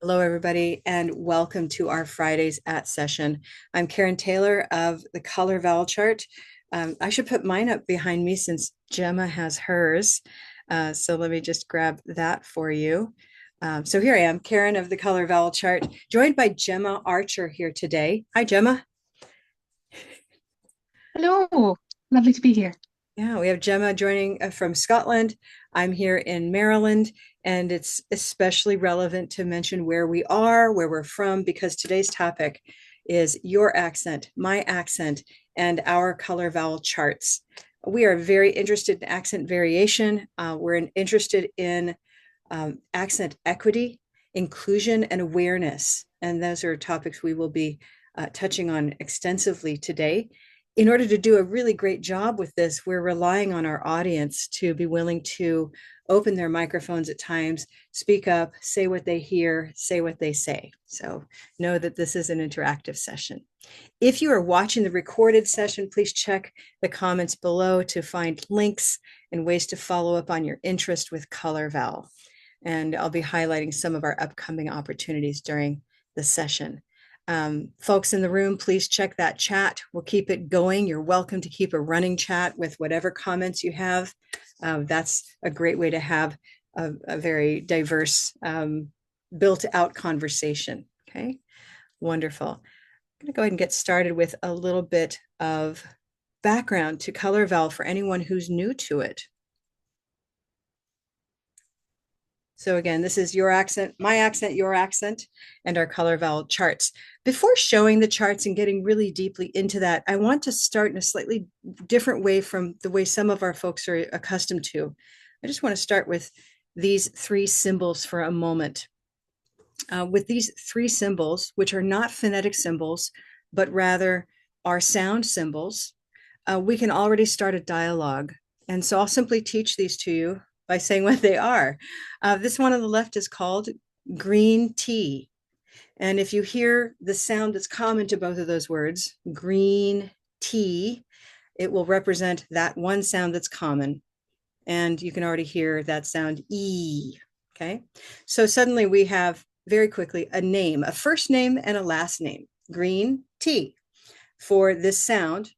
Hello, everybody, and welcome to our Fridays at session. I'm Karen Taylor of the Color Vowel Chart. I should put mine up behind me since Gemma has hers. So let me just grab that for you. So here I am, Karen of the Color Vowel Chart, joined by Gemma Archer here today. Hi, Gemma. Hello, lovely to be here. Yeah, we have Gemma joining from Scotland. I'm here in Maryland, and it's especially relevant to mention where we are, where we're from, because today's topic is your accent, my accent, and our color vowel charts. We are very interested in accent variation. We're interested in accent equity, inclusion, and awareness. And those are topics we will be touching on extensively today. In order to do a really great job with this, we're relying on our audience to be willing to open their microphones at times, speak up, say what they hear, say what they say. So know that this is an interactive session. If you are watching the recorded session, please check the comments below to find links and ways to follow up on your interest with Color Vowel. And I'll be highlighting some of our upcoming opportunities during the session. Folks in the room, please check that chat. We'll keep it going. You're welcome to keep a running chat with whatever comments you have. That's a great way to have a very diverse, built out conversation. Okay, wonderful. I'm going to go ahead and get started with a little bit of background to Color Vowel for anyone who's new to it. So again, this is your accent, my accent, your accent, and our color vowel charts. Before showing the charts and getting really deeply into that, I want to start in a slightly different way from the way some of our folks are accustomed to. I just want to start with these three symbols for a moment. With these three symbols, which are not phonetic symbols, but rather are sound symbols, we can already start a dialogue. And so I'll simply teach these to you by saying what they are. This one on the left is called green tea. And if you hear the sound that's common to both of those words, green tea, it will represent that one sound that's common. And you can already hear that sound E. Okay. So suddenly we have very quickly a name, a first name and a last name, green tea for this sound.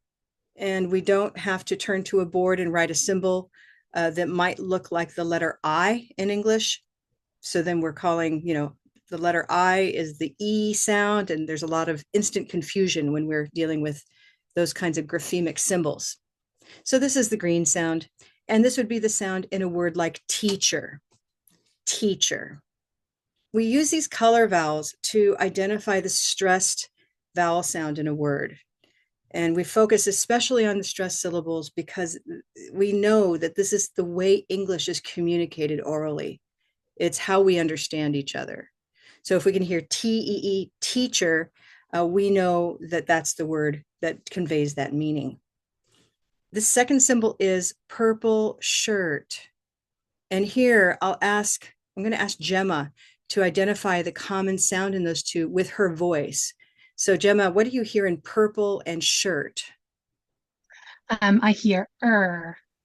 And we don't have to turn to a board and write a symbol that might look like the letter I in English. So then we're calling, the letter I is the E sound, and there's a lot of instant confusion when we're dealing with those kinds of graphemic symbols. So this is the green sound, and this would be the sound in a word like teacher, teacher. We use these color vowels to identify the stressed vowel sound in a word. And we focus especially on the stressed syllables because we know that this is the way English is communicated orally. It's how we understand each other. So if we can hear T-E-E, teacher, we know that that's the word that conveys that meaning. The second symbol is purple shirt. And here I'm going to ask Gemma to identify the common sound in those two with her voice. So Gemma, what do you hear in purple and shirt? I hear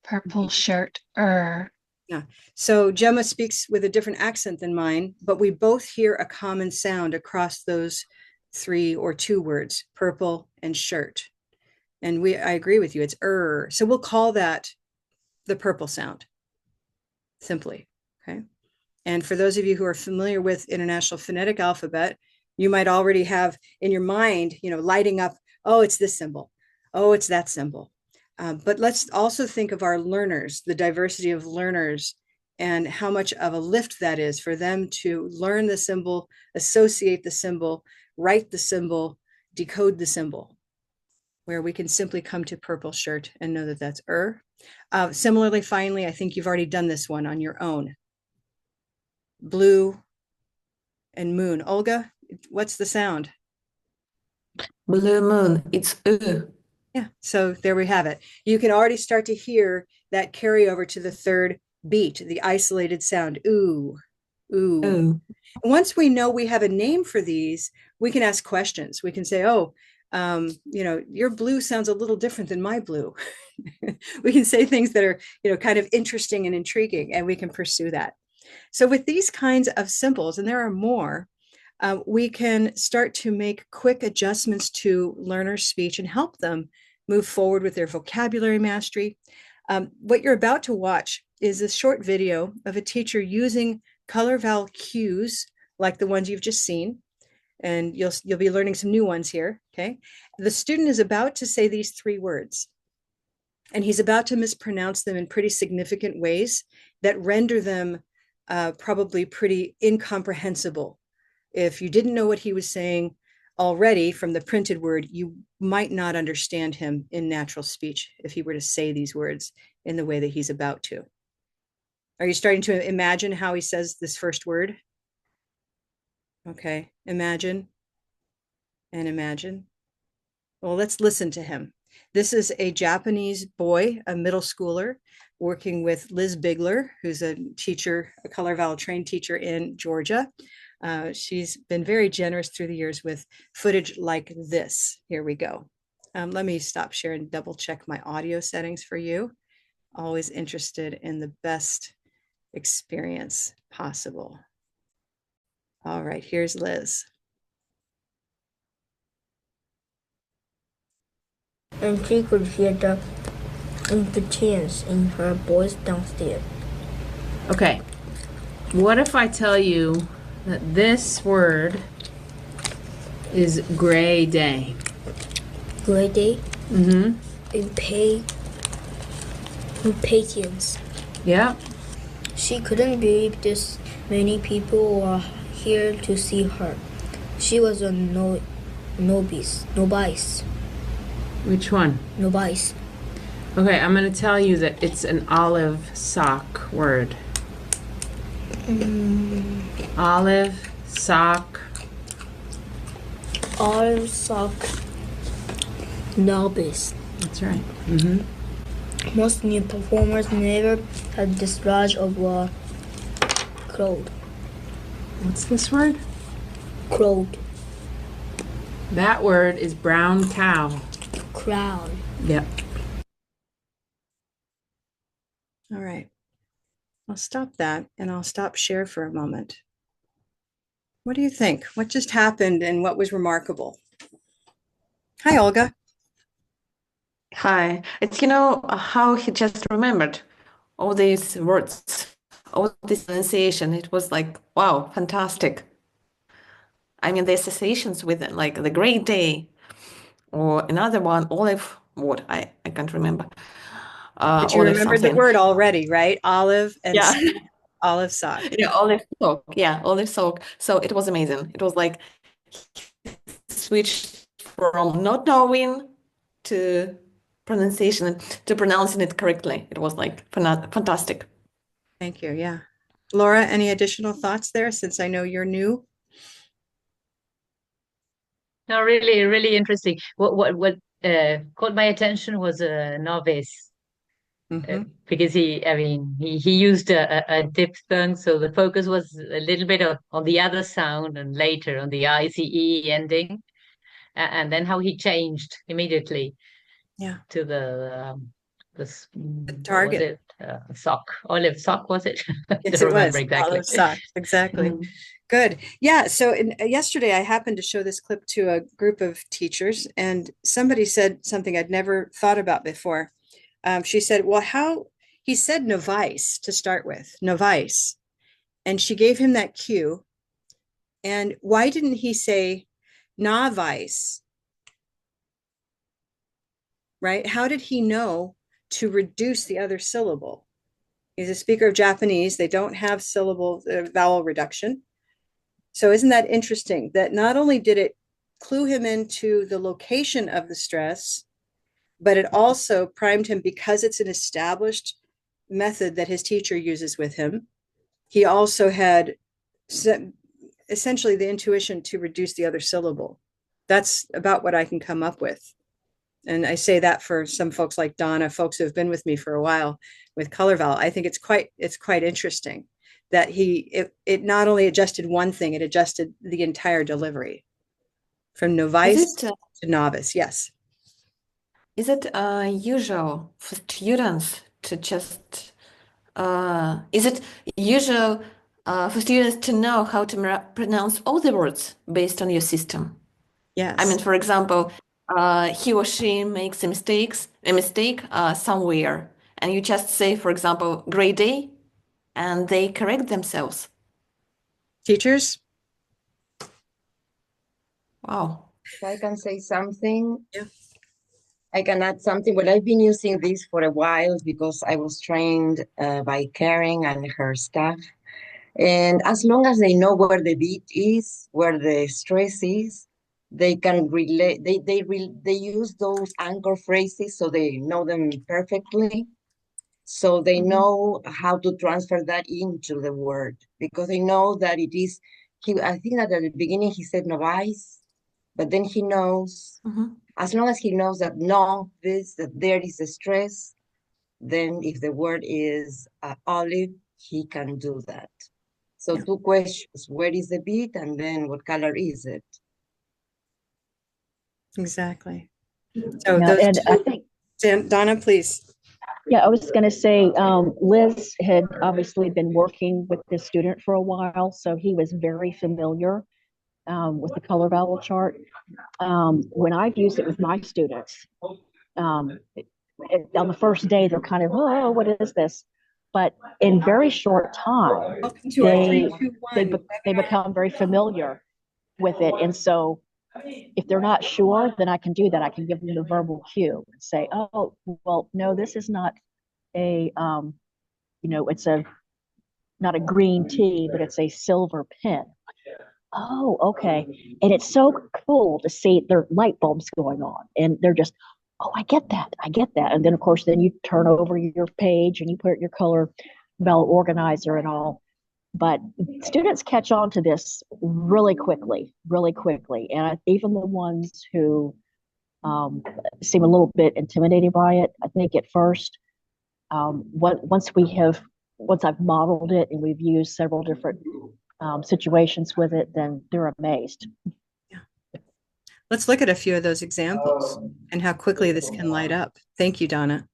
purple shirt, Yeah. So Gemma speaks with a different accent than mine, but we both hear a common sound across those three or two words, purple and shirt. And I agree with you, it's So we'll call that the purple sound, simply. Okay. And for those of you who are familiar with International Phonetic Alphabet, you might already have in your mind, lighting up, oh, it's this symbol. Oh, it's that symbol. But let's also think of our learners, the diversity of learners, and how much of a lift that is for them to learn the symbol, associate the symbol, write the symbol, decode the symbol, where we can simply come to purple shirt and know that that's . Similarly, finally, I think you've already done this one on your own. Blue and moon. Olga, what's the sound? Blue moon, it's Yeah, so there we have it. You can already start to hear that carryover to the third beat, the isolated sound, ooh, ooh. ooh. Once we know we have a name for these, we can ask questions. We can say, oh, your blue sounds a little different than my blue. We can say things that are, kind of interesting and intriguing, and we can pursue that. So with these kinds of symbols, and there are more, we can start to make quick adjustments to learners' speech and help them move forward with their vocabulary mastery. What you're about to watch is a short video of a teacher using color vowel cues like the ones you've just seen, and you'll be learning some new ones here. Okay, the student is about to say these 3 words, and he's about to mispronounce them in pretty significant ways that render them probably pretty incomprehensible. If you didn't know what he was saying already from the printed word, you might not understand him in natural speech if he were to say these words in the way that he's about to. Are you starting to imagine how he says this first word? Okay, imagine and imagine. Well, let's listen to him. This is a Japanese boy, a middle schooler, working with Liz Bigler, who's a teacher, a color vowel trained teacher in Georgia. She's been very generous through the years with footage like this. Here we go. Let me stop sharing and double check my audio settings for you. Always interested in the best experience possible. All right, here's Liz. And she could hear the impatience in her voice downstairs. Okay. What if I tell you that this word is gray day? Gray day? Mm-hmm. Impatience. Yeah. She couldn't believe this many people were here to see her. She was a novice. Which one? Novice. Okay, I'm going to tell you that it's an olive sock word. Olive sock. Olive sock. Novice. That's right. Mm-hmm. Most new performers never had this large of a crowd. What's this word? Crowd. That word is brown cow. Crowd. Yep. All right. I'll stop that and I'll stop share for a moment. What do you think? What just happened and what was remarkable? Hi, Olga. Hi. It's, how he just remembered all these words, all this pronunciation. It was like, wow, fantastic. I mean, the associations with it, like the great day or another one, olive, what? I can't remember. But you Olive remembered the something. word already, right? Olive and Yeah. olive sock. Yeah, olive soak. Yeah, olive soak. So it was amazing. It was like switched from not knowing to pronunciation to pronouncing it correctly. It was like fantastic. Thank you. Yeah. Laura, any additional thoughts there since I know you're new? No, really, really interesting. What caught my attention was a novice because he used a diphthong, so the focus was a little bit on the other sound and later on the ICE ending, and then how he changed immediately Yeah. to what was Target. it? Sock, olive sock, was it? I Yes, don't it was. remember exactly. Olive sock. Exactly. Mm. Good. Yeah. So yesterday I happened to show this clip to a group of teachers, and somebody said something I'd never thought about before. She said, well, he said novice to start with, novice. And she gave him that cue. And why didn't he say novice? Right? How did he know to reduce the other syllable? He's a speaker of Japanese. They don't have vowel reduction. So isn't that interesting that not only did it clue him into the location of the stress, but it also primed him because it's an established method that his teacher uses with him. He also had essentially the intuition to reduce the other syllable. That's about what I can come up with. And I say that for some folks like Donna, folks who have been with me for a while with color vowel. I think it's quite interesting that it not only adjusted one thing, it adjusted the entire delivery from novice to novice. Yes. Is it usual for students to just is it usual for students to know how to pronounce all the words based on your system. Yes. I mean, for example, he or she makes a mistake somewhere, and you just say, for example, grade A, and they correct themselves. Teachers? Wow. If I can say something, Yeah. I can add something. Well, I've been using this for a while because I was trained by Karen and her staff. And as long as they know where the beat is, where the stress is, they can relate. They use those anchor phrases so they know them perfectly. So they know how to transfer that into the word because they know that it is. I think that at the beginning he said novice, but then he knows. As long as he knows that that there is a stress, then if the word is olive, he can do that. So Yeah. 2 questions, where is the beat? And then what color is it? Exactly. So Yeah, those and I think, Donna, please. yeah, I was going to say, Liz had obviously been working with this student for a while, so he was very familiar with the color vowel chart. When I've used it with my students, on the first day, they're kind of, oh, what is this? But in very short time, Welcome to our 3, 2, 1 they become very familiar with it. And so if they're not sure, then I can do that. I can give them the verbal cue and say, oh, well, no, this is not a, it's not a green tea, but it's a silver pen. Oh, okay. And it's so cool to see their light bulbs going on. And they're just, oh, I get that. I get that. And then, of course, then you turn over your page and you put your color vowel organizer and all. But students catch on to this really quickly, really quickly. And even the ones who seem a little bit intimidated by it, I think at first, once I've modeled it and we've used several different situations with it, then they're amazed. Let's look at a few of those examples and how quickly this can light up. Thank you, Donna.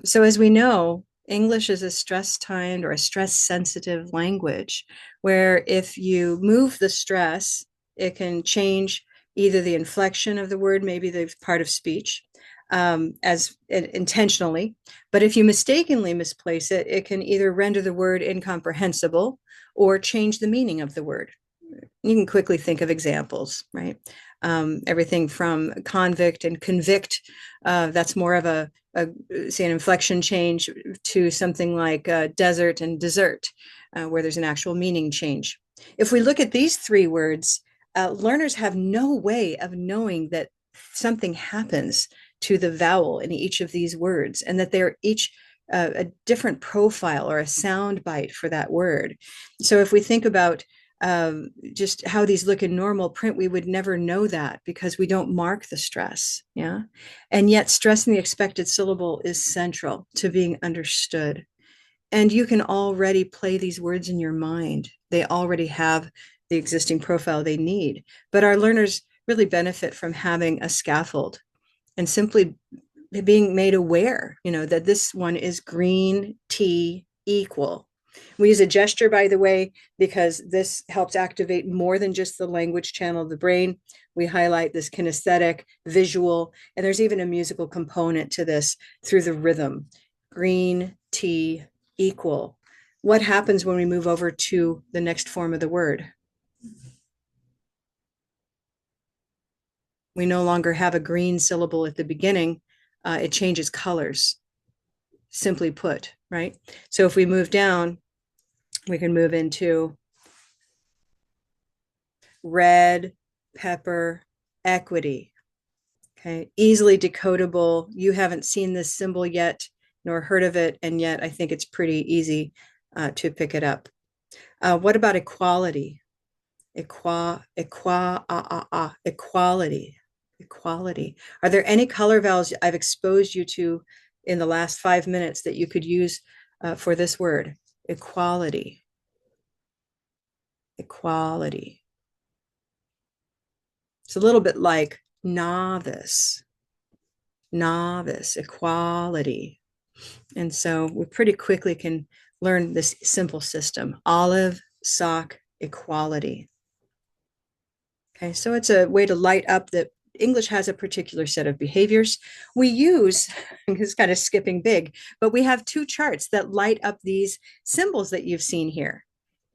So as we know, English is a stress-timed or a stress-sensitive language, where if you move the stress, it can change either the inflection of the word, maybe the part of speech, as intentionally. But if you mistakenly misplace it, it can either render the word incomprehensible or change the meaning of the word. You can quickly think of examples, right? Everything from convict and convict, that's more of say an inflection change, to something like desert and dessert, where there's an actual meaning change. If we look at these 3 words, learners have no way of knowing that something happens to the vowel in each of these words, and that they're each a different profile or a sound bite for that word. So if we think about just how these look in normal print, we would never know that because we don't mark the stress. Yeah. And yet stress in the expected syllable is central to being understood. And you can already play these words in your mind. They already have the existing profile they need. But our learners really benefit from having a scaffold and simply being made aware, that this one is green tea equal. We use a gesture, by the way, because this helps activate more than just the language channel of the brain. We highlight this kinesthetic, visual, and there's even a musical component to this through the rhythm. Green tea equal. What happens when we move over to the next form of the word? We no longer have a green syllable at the beginning. It changes colors, simply put, right? So if we move down, we can move into red, pepper, equity. Okay, easily decodable. You haven't seen this symbol yet, nor heard of it, and yet I think it's pretty easy to pick it up. What about equality? Equality. Equality. Are there any color vowels I've exposed you to in the last 5 minutes that you could use for this word? Equality. Equality. It's a little bit like novice. Novice, equality. And so we pretty quickly can learn this simple system: olive, sock, equality. Okay, so it's a way to light up that English has a particular set of behaviors. We use, it's kind of skipping big, but we have two charts that light up these symbols that you've seen here.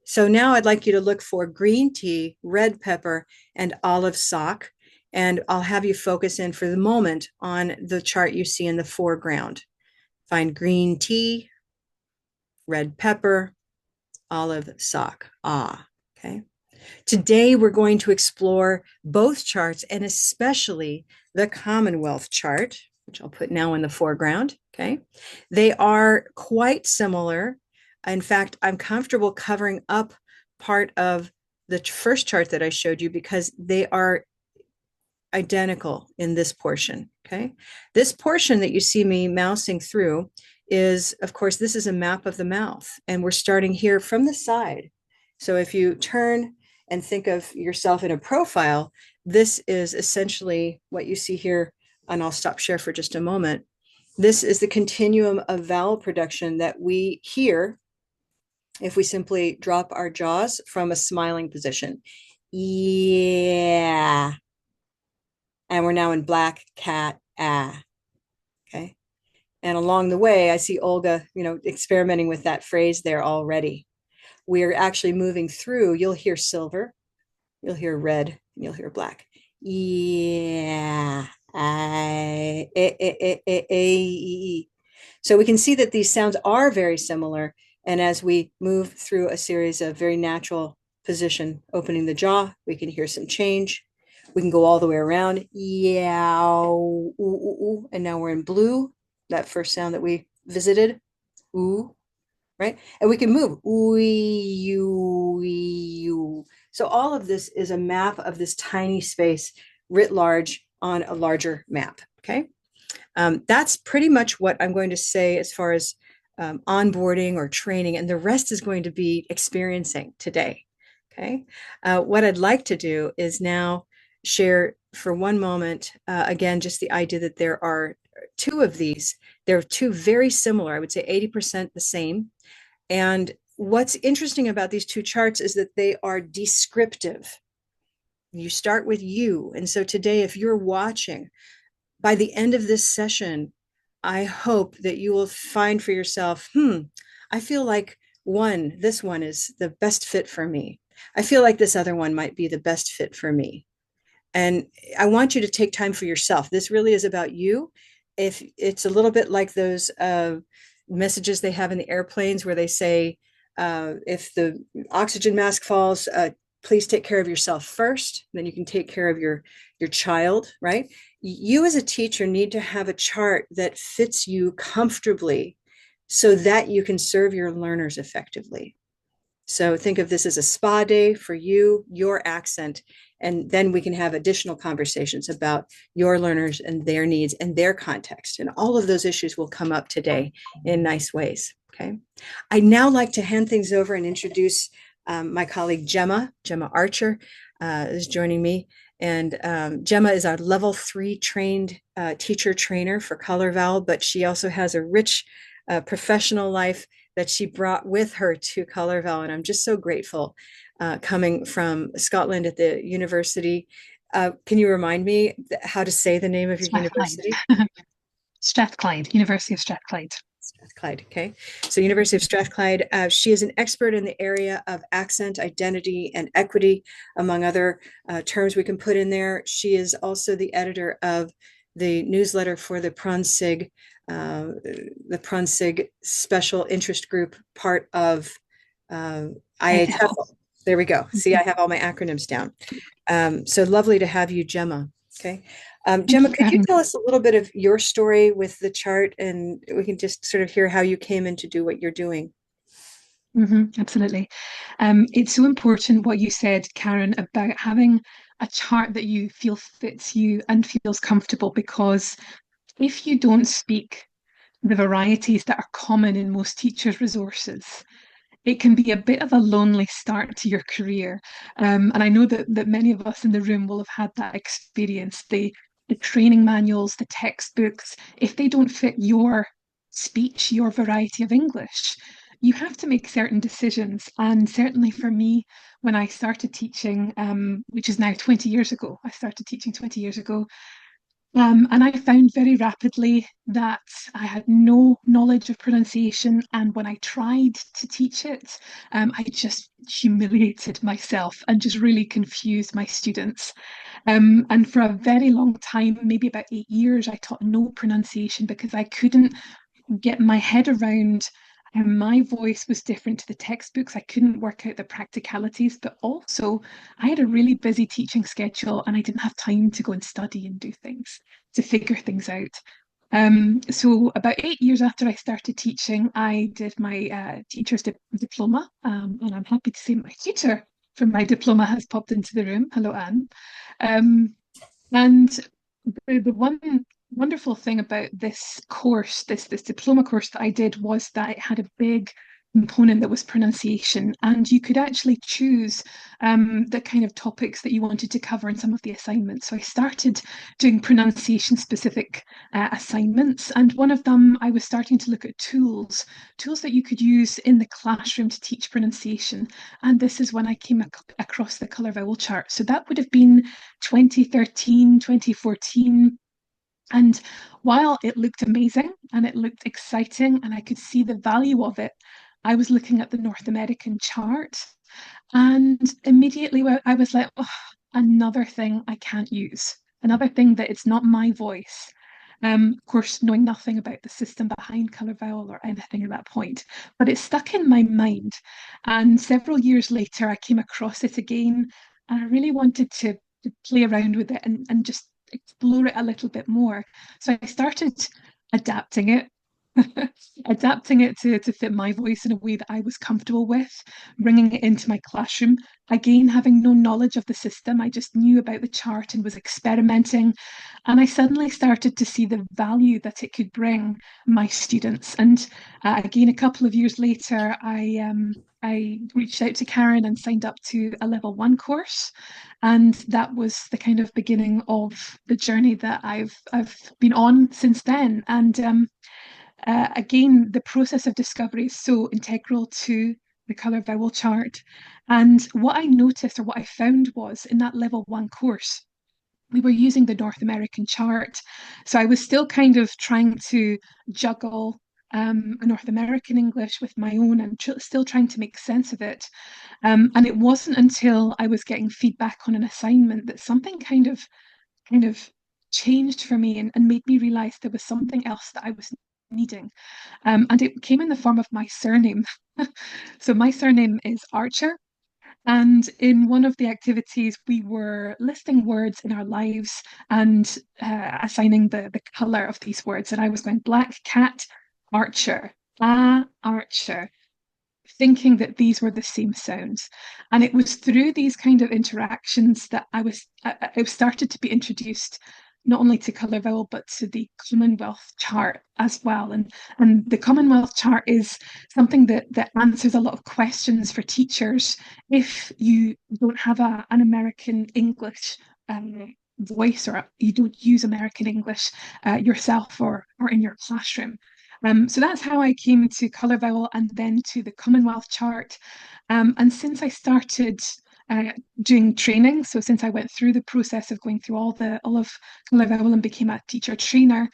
So now I'd like you to look for green tea, red pepper, and olive sock. And I'll have you focus in for the moment on the chart you see in the foreground. Find green tea, red pepper, olive sock. Ah, okay. Today, we're going to explore both charts and especially the Commonwealth chart, which I'll put now in the foreground. Okay. They are quite similar. In fact, I'm comfortable covering up part of the first chart that I showed you because they are identical in this portion. Okay. This portion that you see me mousing through is, of course, this is a map of the mouth, and we're starting here from the side. So if you turn and think of yourself in a profile, this is essentially what you see here, and I'll stop share for just a moment. This is the continuum of vowel production that we hear if we simply drop our jaws from a smiling position. Yeah. And we're now in black cat, ah. Okay. And along the way, I see Olga, experimenting with that phrase there already. We're actually moving through. You'll hear silver, you'll hear red, and you'll hear black. Yeah. So we can see that these sounds are very similar. And as we move through a series of very natural position, opening the jaw, we can hear some change. We can go all the way around. Yeah. Ooh, ooh, ooh. And now we're in blue, that first sound that we visited. Ooh. Right? And we can move. Ooh, you, you. So all of this is a map of this tiny space writ large on a larger map. Okay. That's pretty much what I'm going to say as far as onboarding or training, and the rest is going to be experiencing today. Okay. What I'd like to do is now share for one moment, again, just the idea that there are two of these. They're two very similar. I would say 80% the same. And what's interesting about these two charts is that they are descriptive. You start with you. And so today, if you're watching, by the end of this session, I hope that you will find for yourself, I feel like this one is the best fit for me. I feel like this other one might be the best fit for me. And I want you to take time for yourself. This really is about you. If it's a little bit like those messages they have in the airplanes where they say, if the oxygen mask falls, please take care of yourself first, then you can take care of your child, right? You as a teacher need to have a chart that fits you comfortably so that you can serve your learners effectively. So think of this as a spa day for you, your accent, and then we can have additional conversations about your learners and their needs and their context. And all of those issues will come up today in nice ways. Okay. I'd now like to hand things over and introduce my colleague Gemma Archer is joining me. And Gemma is our level 3 trained teacher trainer for Color Vowel, but she also has a rich professional life that she brought with her to Color Vowel. And I'm just so grateful coming from Scotland at the university. Can you remind me how to say the name of your university? Strathclyde, University of Strathclyde. Strathclyde, okay. So University of Strathclyde, she is an expert in the area of accent, identity, and equity, among other terms we can put in there. She is also the editor of the newsletter for the Pronsig Special Interest Group, part of IATEFL. There we go. See, I have all my acronyms down. So lovely to have you, Gemma. Okay. Gemma, could you tell us a little bit of your story with the chart, and we can just sort of hear how you came in to do what you're doing? Absolutely. It's so important what you said, Karen, about having a chart that you feel fits you and feels comfortable, because if you don't speak the varieties that are common in most teachers' resources, it can be a bit of a lonely start to your career. And I know that many of us in the room will have had that experience. The training manuals, the textbooks, if they don't fit your speech, your variety of English, you have to make certain decisions. And certainly for me, when I started teaching, which is now 20 years ago, I started teaching 20 years ago. And I found very rapidly that I had no knowledge of pronunciation. And when I tried to teach it, I just humiliated myself and just really confused my students. And for a very long time, maybe about 8 years, I taught no pronunciation because I couldn't get my head around how my voice was different to the textbooks. I couldn't work out the practicalities, but also I had a really busy teaching schedule and I didn't have time to go and study and do things to figure things out. So about 8 years after I started teaching, I did my teacher's diploma, and I'm happy to say my teacher from my diploma has popped into the room. Hello, Anne. And the one wonderful thing about this course, this diploma course that I did, was that it had a big component that was pronunciation, and you could actually choose the kind of topics that you wanted to cover in some of the assignments. So I started doing pronunciation specific assignments, and one of them I was starting to look at tools that you could use in the classroom to teach pronunciation. And this is when I came across the Color Vowel Chart. So that would have been 2013, 2014. And while it looked amazing and it looked exciting and I could see the value of it, I was looking at the North American chart, and immediately I was like, oh, another thing I can't use, another thing that it's not my voice. Of course, knowing nothing about the system behind Color Vowel or anything at that point, but it stuck in my mind. And several years later, I came across it again, and I really wanted to play around with it and just explore it a little bit more. So I started adapting it adapting it to fit my voice in a way that I was comfortable with, bringing it into my classroom. Again, having no knowledge of the system, I just knew about the chart and was experimenting. And I suddenly started to see the value that it could bring my students. And again, a couple of years later, I reached out to Karen and signed up to a level 1 course. And that was the kind of beginning of the journey that I've been on since then. And again, the process of discovery is so integral to the Color Vowel Chart. And what I noticed, or what I found, was in that level 1 course, we were using the North American chart. So I was still kind of trying to juggle a North American English with my own and still trying to make sense of it. And it wasn't until I was getting feedback on an assignment that something kind of changed for me and made me realize there was something else that I was needing. And it came in the form of my surname. So my surname is Archer. And in one of the activities, we were listing words in our lives and assigning the color of these words. And I was going black cat, Archer, Archer, thinking that these were the same sounds. And it was through these kind of interactions that I started to be introduced not only to Color Vowel, but to the Commonwealth Chart as well. And the Commonwealth Chart is something that answers a lot of questions for teachers if you don't have an American English voice, or you don't use American English yourself or in your classroom. So that's how I came to Color Vowel and then to the Commonwealth Chart. And since I started doing training, so since I went through the process of going through all of Color Vowel and became a teacher trainer,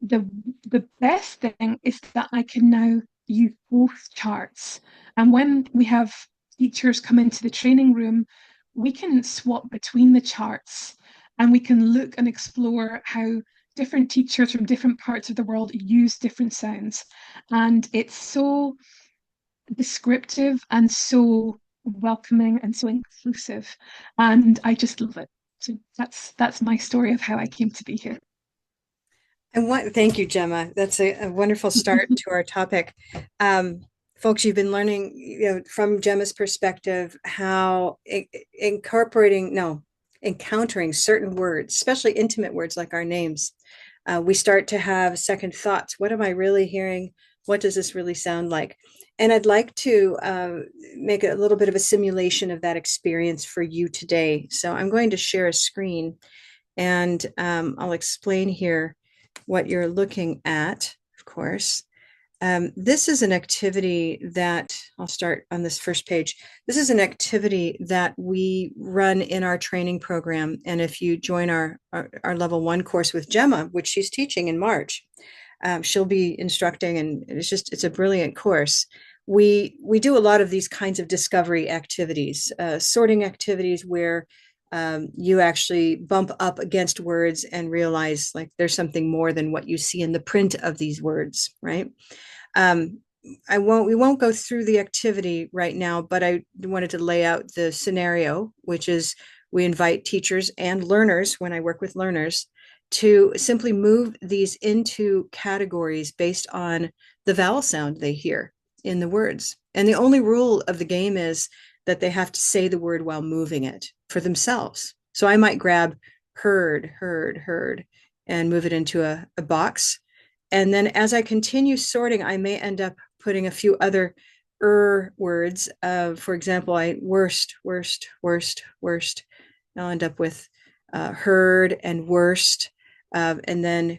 the best thing is that I can now use both charts. And when we have teachers come into the training room, we can swap between the charts and we can look and explore how different teachers from different parts of the world use different sounds. And it's so descriptive and so welcoming and so inclusive. And I just love it. So that's my story of how I came to be here. And thank you, Gemma. That's a wonderful start to our topic. Folks, you've been learning, from Gemma's perspective, how encountering certain words, especially intimate words like our names, we start to have second thoughts. What am I really hearing? What does this really sound like? And I'd like to make a little bit of a simulation of that experience for you today. So I'm going to share a screen, and I'll explain here what you're looking at, of course. This is an activity that I'll start on this first page. This is an activity that we run in our training program. And if you join our level 1 course with Gemma, which she's teaching in March, she'll be instructing, and it's a brilliant course. We do a lot of these kinds of discovery activities, sorting activities where you actually bump up against words and realize like there's something more than what you see in the print of these words, right? We won't go through the activity right now, but I wanted to lay out the scenario, which is we invite teachers and learners, when I work with learners, to simply move these into categories based on the vowel sound they hear in the words. And the only rule of the game is that they have to say the word while moving it for themselves. So I might grab heard, heard, heard, and move it into a box. And then as I continue sorting, I may end up putting a few other words. For example, worst, worst, worst, worst. I'll end up with heard and worst. And then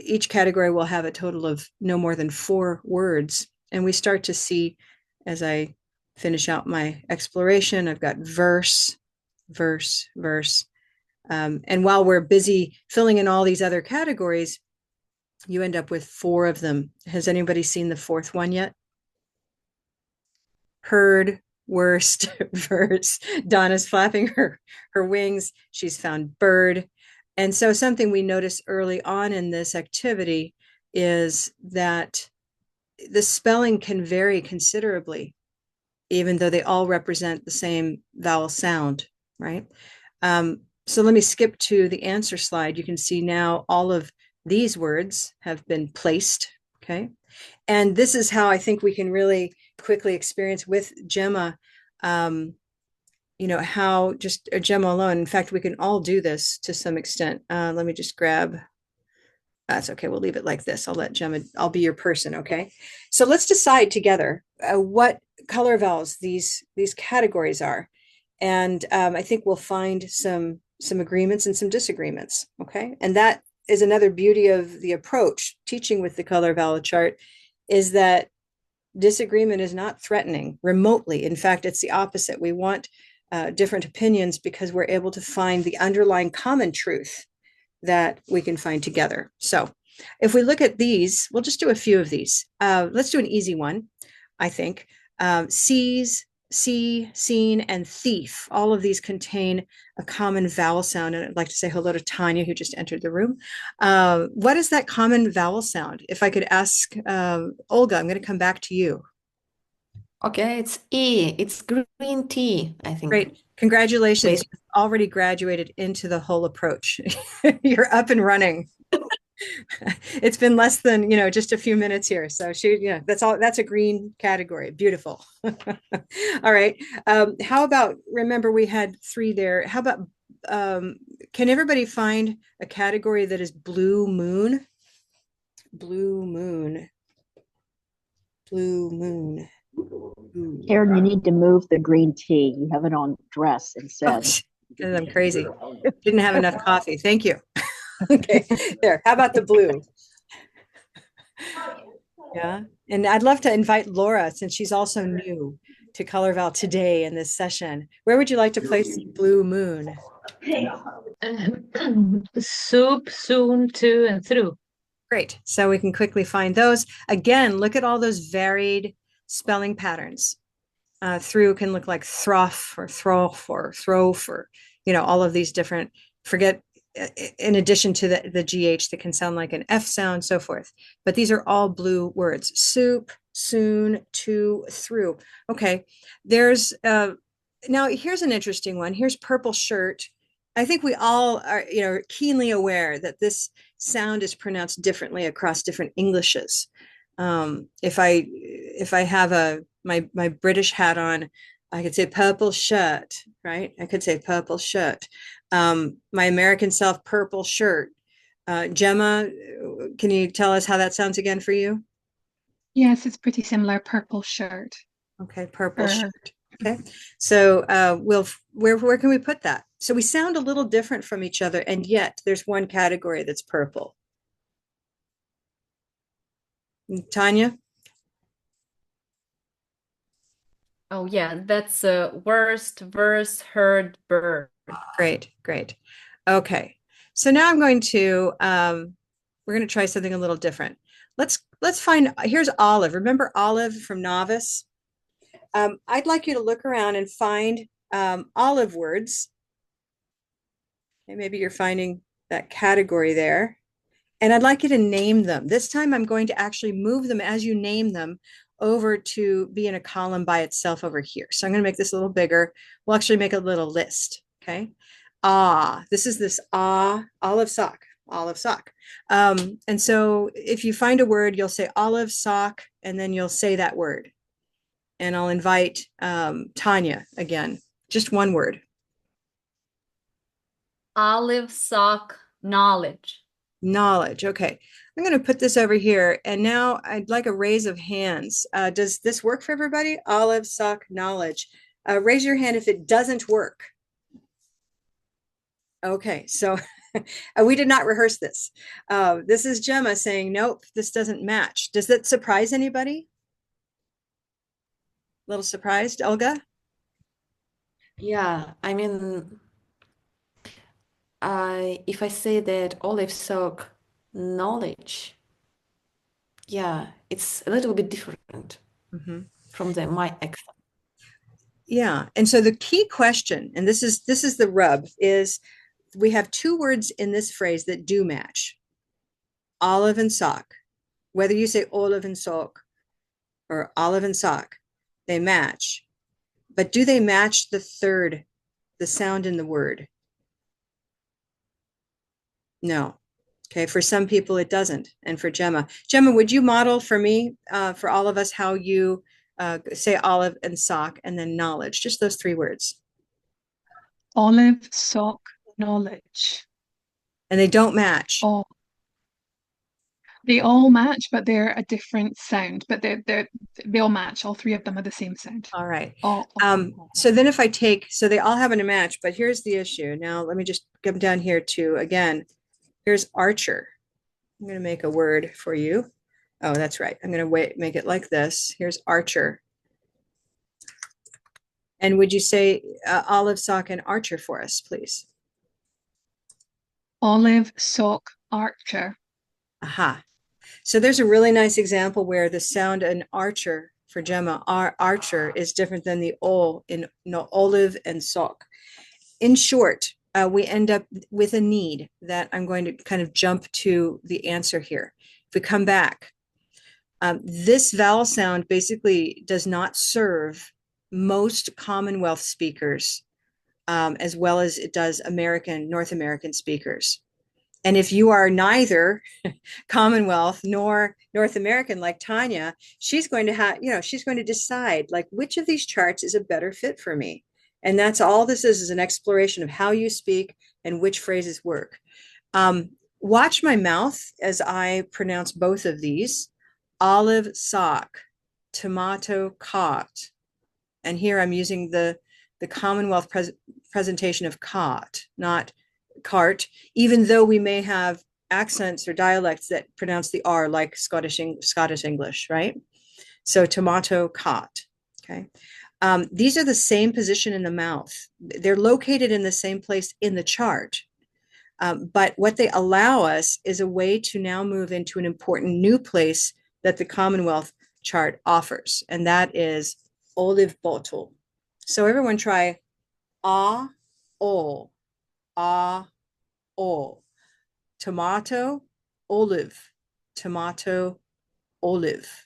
each category will have a total of no more than 4 words. And we start to see, as I finish out my exploration, I've got verse, verse, verse. And while we're busy filling in all these other categories, you end up with 4 of them. Has anybody seen the 4th one yet? Heard, worst, verse. Donna's flapping her wings. She's found bird. And so something we notice early on in this activity is that the spelling can vary considerably, even though they all represent the same vowel sound, right? So let me skip to the answer slide. You can see now all of these words have been placed, okay? And this is how I think we can really quickly experience with Gemma, how just Gemma alone. In fact, we can all do this to some extent. Let me just grab, that's okay, we'll leave it like this. I'll let Gemma, I'll be your person, okay? So let's decide together what color vowels these categories are. And I think we'll find some agreements and some disagreements, okay? And that is another beauty of the approach, teaching with the color vowel chart, is that disagreement is not threatening remotely. In fact, it's the opposite. We want different opinions because we're able to find the underlying common truth that we can find together. So if we look at these, we'll just do a few of these. Let's do an easy one, I think. Sees, see, seen, and thief. All of these contain a common vowel sound. And I'd like to say hello to Tanya, who just entered the room. What is that common vowel sound? If I could ask Olga, I'm going to come back to you. Okay, it's E. It's green tea, I think. Great. Congratulations. Wait. You've already graduated into the whole approach. You're up and running. It's been less than, just a few minutes here. So that's a green category. Beautiful. All right. How about, remember we had 3 there. How about, can everybody find a category that is blue moon? Blue moon. Blue moon. Karen, you need to move the green tea. You have it on dress instead. Because I'm crazy. Didn't have enough coffee. Thank you. Okay, there. How about the blue? Yeah, and I'd love to invite Laura, since she's also new to Color Vowel today in this session. Where would you like to place blue moon? Soup, soon, to, and through. Great. So we can quickly find those. Again, look at all those varied spelling patterns. Through can look like throff or throff or throf, or all of these different, in addition to the GH that can sound like an F sound, so forth. But these are all blue words. Soup, soon, to, through. Okay, there's, now here's an interesting one. Here's purple shirt. I think we all are, keenly aware that this sound is pronounced differently across different Englishes. If I have my British hat on, I could say purple shirt, right? I could say purple shirt. My American self, purple shirt. Gemma, can you tell us how that sounds again for you? Yes, it's pretty similar. Purple shirt. Okay, purple shirt. Okay, so where can we put that? So we sound a little different from each other, and yet there's one category that's purple. Tanya? Oh yeah, that's worst, verse, heard, bird. Great, great. Okay, so now I'm going to we're going to try something a little different. Let's find, here's Olive. Remember Olive from Novice? I'd like you to look around and find Olive words. Okay, maybe you're finding that category there. And I'd like you to name them. This time I'm going to actually move them as you name them over to be in a column by itself over here. So I'm going to make this a little bigger. We'll actually make a little list. Okay. This is this olive sock, olive sock. And so if you find a word, you'll say olive sock, and then you'll say that word. And I'll invite Tanya again, just one word. Olive, sock, knowledge. Knowledge. Okay. I'm going to put this over here. And now I'd like a raise of hands. Does this work for everybody? Olive, sock, knowledge. Raise your hand if it doesn't work. Okay. So we did not rehearse this. This is Gemma saying, nope, this doesn't match. Does that surprise anybody? A little surprised, Olga? Yeah, I mean, if I say that olive sock knowledge, yeah, it's a little bit different from my accent. Yeah, and so the key question, and this is the rub, is we have two words in this phrase that do match. Olive and sock. Whether you say olive and sock or olive and sock, they match. But do they match the third, the sound in the word? No. Okay, for some people it doesn't. And for Gemma. Gemma, would you model for me, for all of us, how you say olive and sock and then knowledge? Just those three words. Olive, sock, knowledge. And they don't match. Oh, they all match, but they're a different sound. But they all match. All three of them are the same sound. All right. All. So then if I take, so they all happen to match, but here's the issue. Now let me just come down here to, again, here's Archer. I'm going to make a word for you. Oh, that's right. I'm going to make it like this. Here's Archer. And would you say olive, sock, and Archer for us, please? Olive, sock, Archer. Aha. So there's a really nice example where the sound in Archer for Gemma, Archer, is different than the O in olive and sock. In short, we end up with a need that I'm going to kind of jump to the answer here. If we come back, this vowel sound basically does not serve most Commonwealth speakers as well as it does North American speakers. And if you are neither Commonwealth nor North American like Tanya, she's going to have, she's going to decide like which of these charts is a better fit for me. And that's all this is an exploration of how you speak and which phrases work. Watch my mouth as I pronounce both of these. Olive sock, tomato caught. And here I'm using the Commonwealth presentation of caught, not cart, even though we may have accents or dialects that pronounce the R like Scottish English, right? So tomato caught, okay? These are the same position in the mouth. They're located in the same place in the chart. But what they allow us is a way to now move into an important new place that the Commonwealth chart offers, and that is olive bottle. So everyone try ah, o, ah, o. Tomato, olive, tomato, olive.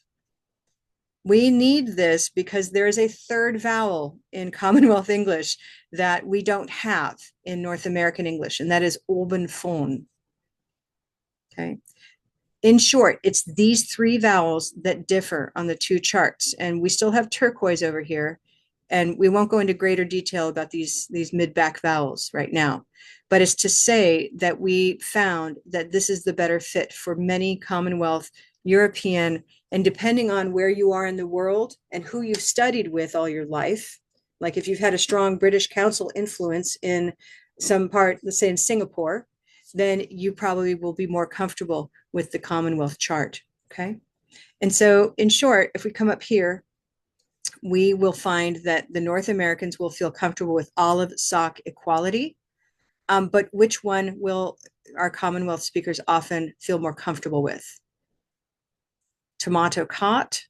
We need this because there is a third vowel in Commonwealth English that we don't have in North American English, and that is oben phone. Okay. In short, it's these three vowels that differ on the two charts, and we still have turquoise over here, and we won't go into greater detail about these mid-back vowels right now, but it's to say that we found that this is the better fit for many Commonwealth, European, and depending on where you are in the world and who you've studied with all your life, like if you've had a strong British Council influence in some part, let's say in Singapore, then you probably will be more comfortable with the Commonwealth chart, okay? And so, in short, if we come up here, we will find that the North Americans will feel comfortable with olive sock equality. But which one will our Commonwealth speakers often feel more comfortable with? Tomato cot,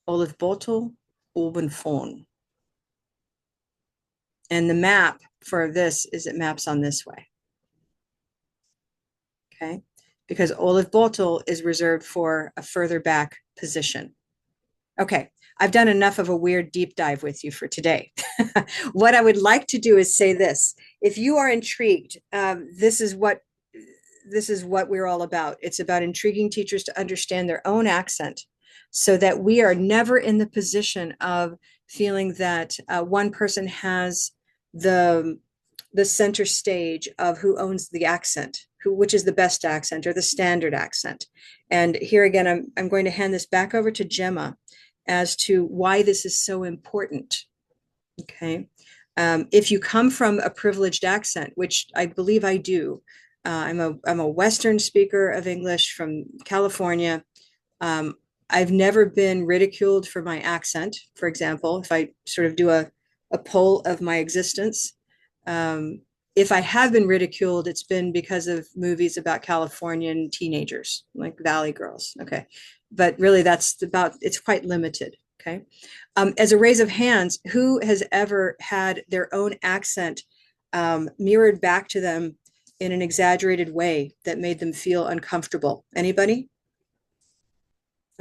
olive bottle, obenfon. And the map for this is it maps on this way. Okay, because olive bottle is reserved for a further back position. Okay, I've done enough of a weird deep dive with you for today. What I would like to do is say this. If you are intrigued, this is what we're all about. It's about intriguing teachers to understand their own accent so that we are never in the position of feeling that one person has the center stage of who owns the accent, which is the best accent or the standard accent. And here again, I'm going to hand this back over to Gemma as to why this is so important. Okay. If you come from a privileged accent, which I believe I do, I'm a Western speaker of English from California. I've never been ridiculed for my accent. For example, if I sort of do a poll of my existence, if I have been ridiculed, it's been because of movies about Californian teenagers, like Valley Girls. Okay. But really it's quite limited. Okay. As a raise of hands, who has ever had their own accent mirrored back to them in an exaggerated way that made them feel uncomfortable? Anybody?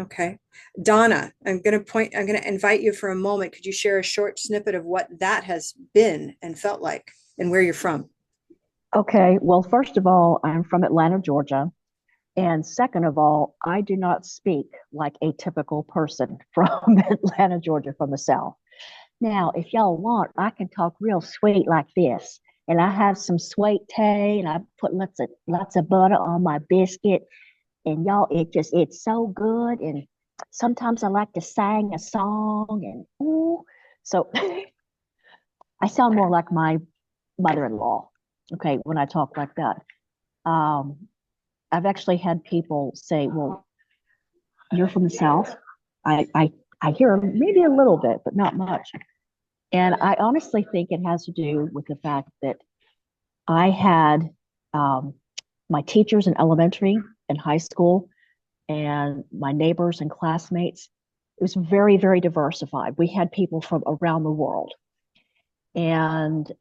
Okay. Donna, I'm going to invite you for a moment. Could you share a short snippet of what that has been and felt like and where you're from? Okay. Well, first of all, I'm from Atlanta, Georgia. And second of all, I do not speak like a typical person from Atlanta, Georgia, from the South. Now, if y'all want, I can talk real sweet like this. And I have some sweet tea and I put lots of butter on my biscuit. And y'all, it's so good. And sometimes I like to sing a song and ooh. So I sound more like my mother-in-law, okay, when I talk like that. I've actually had people say, well, you're from the South. I hear maybe a little bit, but not much. And I honestly think it has to do with the fact that I had my teachers in elementary and high school and my neighbors and classmates. It was very, very diversified. We had people from around the world. And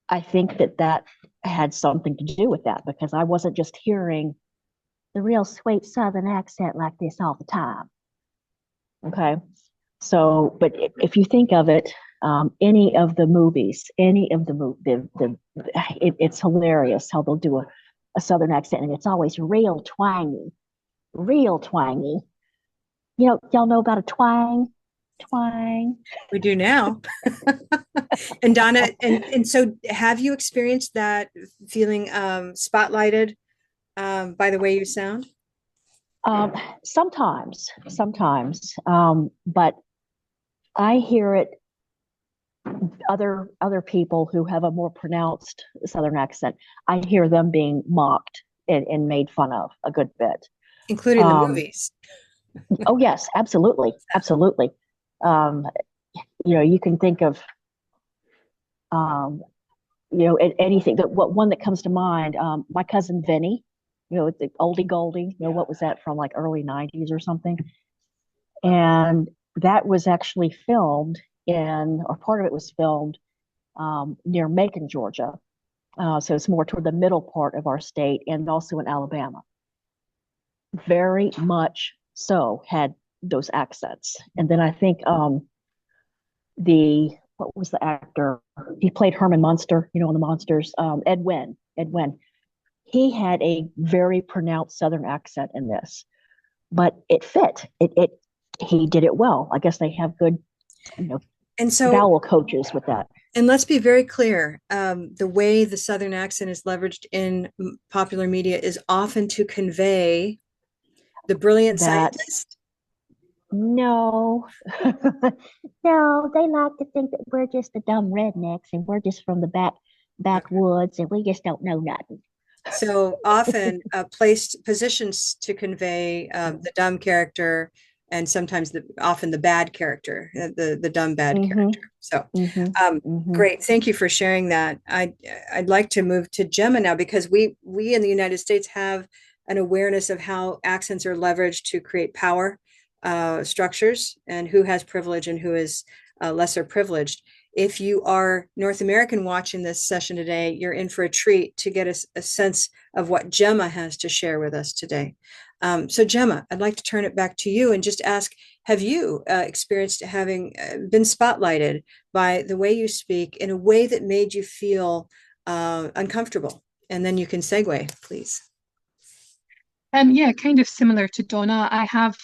I think that had something to do with that because I wasn't just hearing the real sweet Southern accent like this all the time. Okay. So, but if you think of it, any of the movies, it's hilarious how they'll do a Southern accent and it's always real twangy, real twangy. You know, y'all know about a twang? Twang. We do now. And Donna, and so have you experienced that feeling spotlighted by the way you sound? Sometimes, but I hear it other people who have a more pronounced Southern accent. I hear them being mocked and made fun of a good bit, including the movies. Oh yes, absolutely. You can think of anything. One that comes to mind, my cousin Vinny, the oldie goldie, what was that from, like early 90s or something? And that was actually filmed or part of it was filmed near Macon, Georgia. So it's more toward the middle part of our state and also in Alabama. Very much so had those accents. And then I think what was the actor? He played Herman Munster, on the Monsters. Ed Wynn. He had a very pronounced Southern accent in this, but it fit. He did it well. I guess they have good, and so vowel coaches with that. And let's be very clear. The way the Southern accent is leveraged in popular media is often to convey the brilliant scientist. No, no, they like to think that we're just the dumb rednecks and we're just from the backwoods and we just don't know nothing. So often placed positions to convey the dumb character, and sometimes often the bad character, the dumb bad character. So great, thank you for sharing that. I'd like to move to Gemma now, because we in the United States have an awareness of how accents are leveraged to create power structures, and who has privilege and who is lesser privileged. If you are North American watching this session today, you're in for a treat to get a sense of what Gemma has to share with us today. So Gemma, I'd like to turn it back to you and just ask, have you experienced having been spotlighted by the way you speak in a way that made you feel uncomfortable? And then you can segue, please. Yeah, kind of similar to Donna. I have,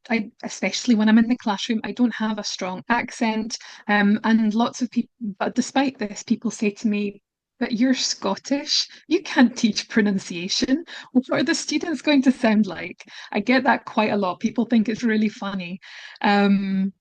I especially when I'm in the classroom, I don't have a strong accent. And lots of people, but despite this, people say to me, but you're Scottish, you can't teach pronunciation. What are the students going to sound like? I get that quite a lot. People think it's really funny. And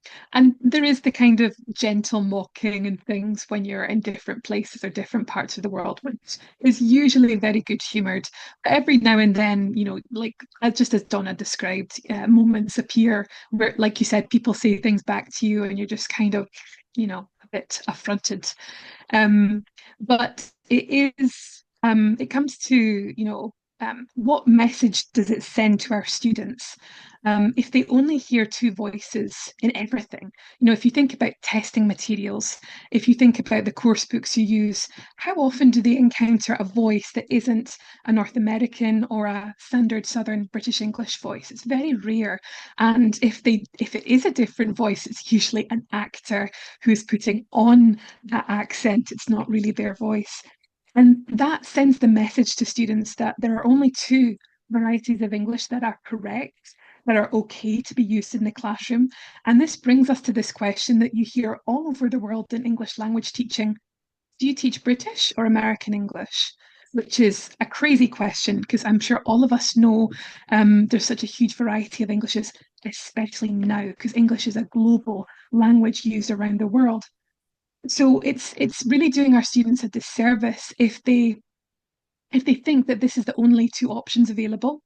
there is the kind of gentle mocking and things when you're in different places or different parts of the world, which is usually very good humored. But every now and then, like just as Donna described, moments appear where, like you said, people say things back to you and you're just kind of, a bit affronted. But it comes to, what message does it send to our students? If they only hear two voices in everything, if you think about testing materials, if you think about the course books you use, how often do they encounter a voice that isn't a North American or a standard Southern British English voice? It's very rare. And if it is a different voice, it's usually an actor who's putting on that accent. It's not really their voice. And that sends the message to students that there are only two varieties of English that are correct, that are okay to be used in the classroom. And this brings us to this question that you hear all over the world in English language teaching. Do you teach British or American English? Which is a crazy question, because I'm sure all of us know there's such a huge variety of Englishes, especially now, because English is a global language used around the world. So it's really doing our students a disservice if they think that this is the only two options available,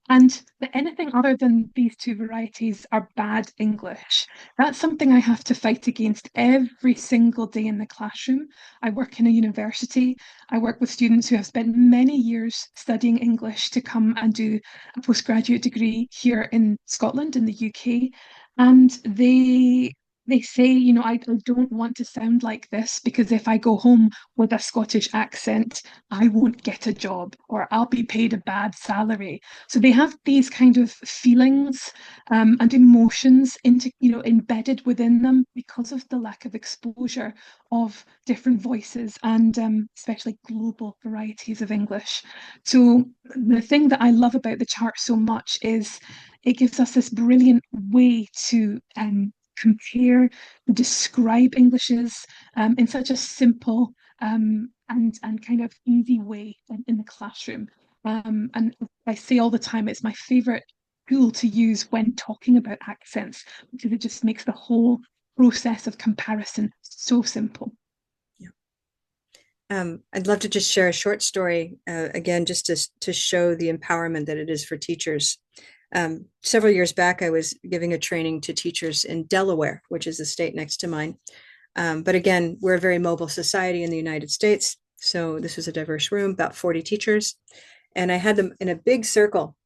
and that anything other than these two varieties are bad English. That's something I have to fight against every single day in the classroom. I work in a university. I work with students who have spent many years studying English to come and do a postgraduate degree here in Scotland, in the UK. And they say, I don't want to sound like this, because if I go home with a Scottish accent, I won't get a job, or I'll be paid a bad salary. So they have these kind of feelings and emotions embedded within them because of the lack of exposure of different voices and especially global varieties of English. So the thing that I love about the chart so much is it gives us this brilliant way to compare, describe Englishes in such a simple and kind of easy way in the classroom. And I say all the time, it's my favorite tool to use when talking about accents, because it just makes the whole process of comparison so simple. I'd love to just share a short story, again, just to show the empowerment that it is for teachers. Several years back, I was giving a training to teachers in Delaware, which is the state next to mine. But again, we're a very mobile society in the United States. So this was a diverse room, about 40 teachers. And I had them in a big circle,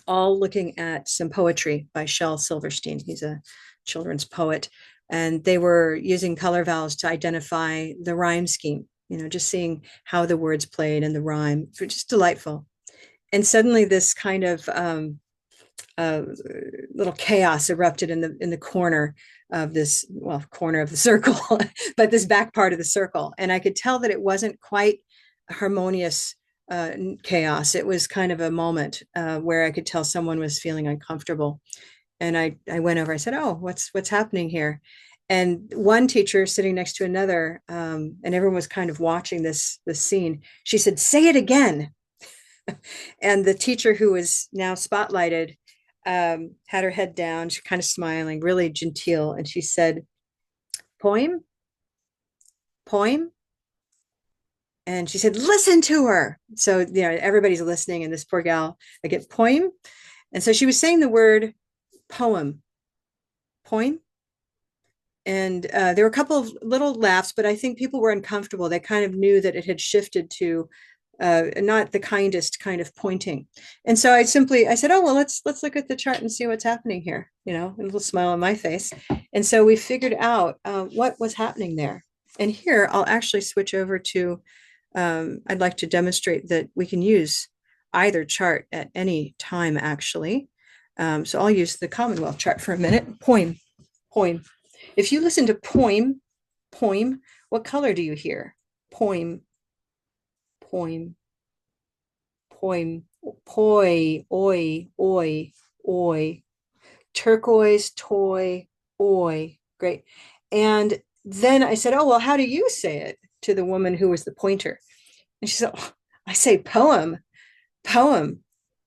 all looking at some poetry by Shel Silverstein. He's a children's poet. And they were using color vowels to identify the rhyme scheme, just seeing how the words played and the rhyme, which is delightful. And suddenly this kind of little chaos erupted in the corner of this, corner of the circle, but this back part of the circle. And I could tell that it wasn't quite harmonious chaos. It was kind of a moment where I could tell someone was feeling uncomfortable. And I went over, I said, oh, what's happening here? And one teacher sitting next to another, and everyone was kind of watching this scene. She said, say it again. And the teacher who was now spotlighted had her head down, she kind of smiling, really genteel. And she said, poem. And she said, listen to her. So, everybody's listening, and this poor gal, I get poem. And so she was saying the word poem. And there were a couple of little laughs, but I think people were uncomfortable. They kind of knew that it had shifted to not the kindest kind of pointing. And so I said, oh, well, let's look at the chart and see what's happening here. A little smile on my face. And so we figured out what was happening there. And here I'll actually switch over to, I'd like to demonstrate that we can use either chart at any time, actually. So I'll use the Commonwealth chart for a minute. Poem. If you listen to poem, what color do you hear? Poem, poi, oi, turquoise, toy, oi. Great. And then I said, oh, well, how do you say it, to the woman who was the pointer? And she said, oh, I say poem. I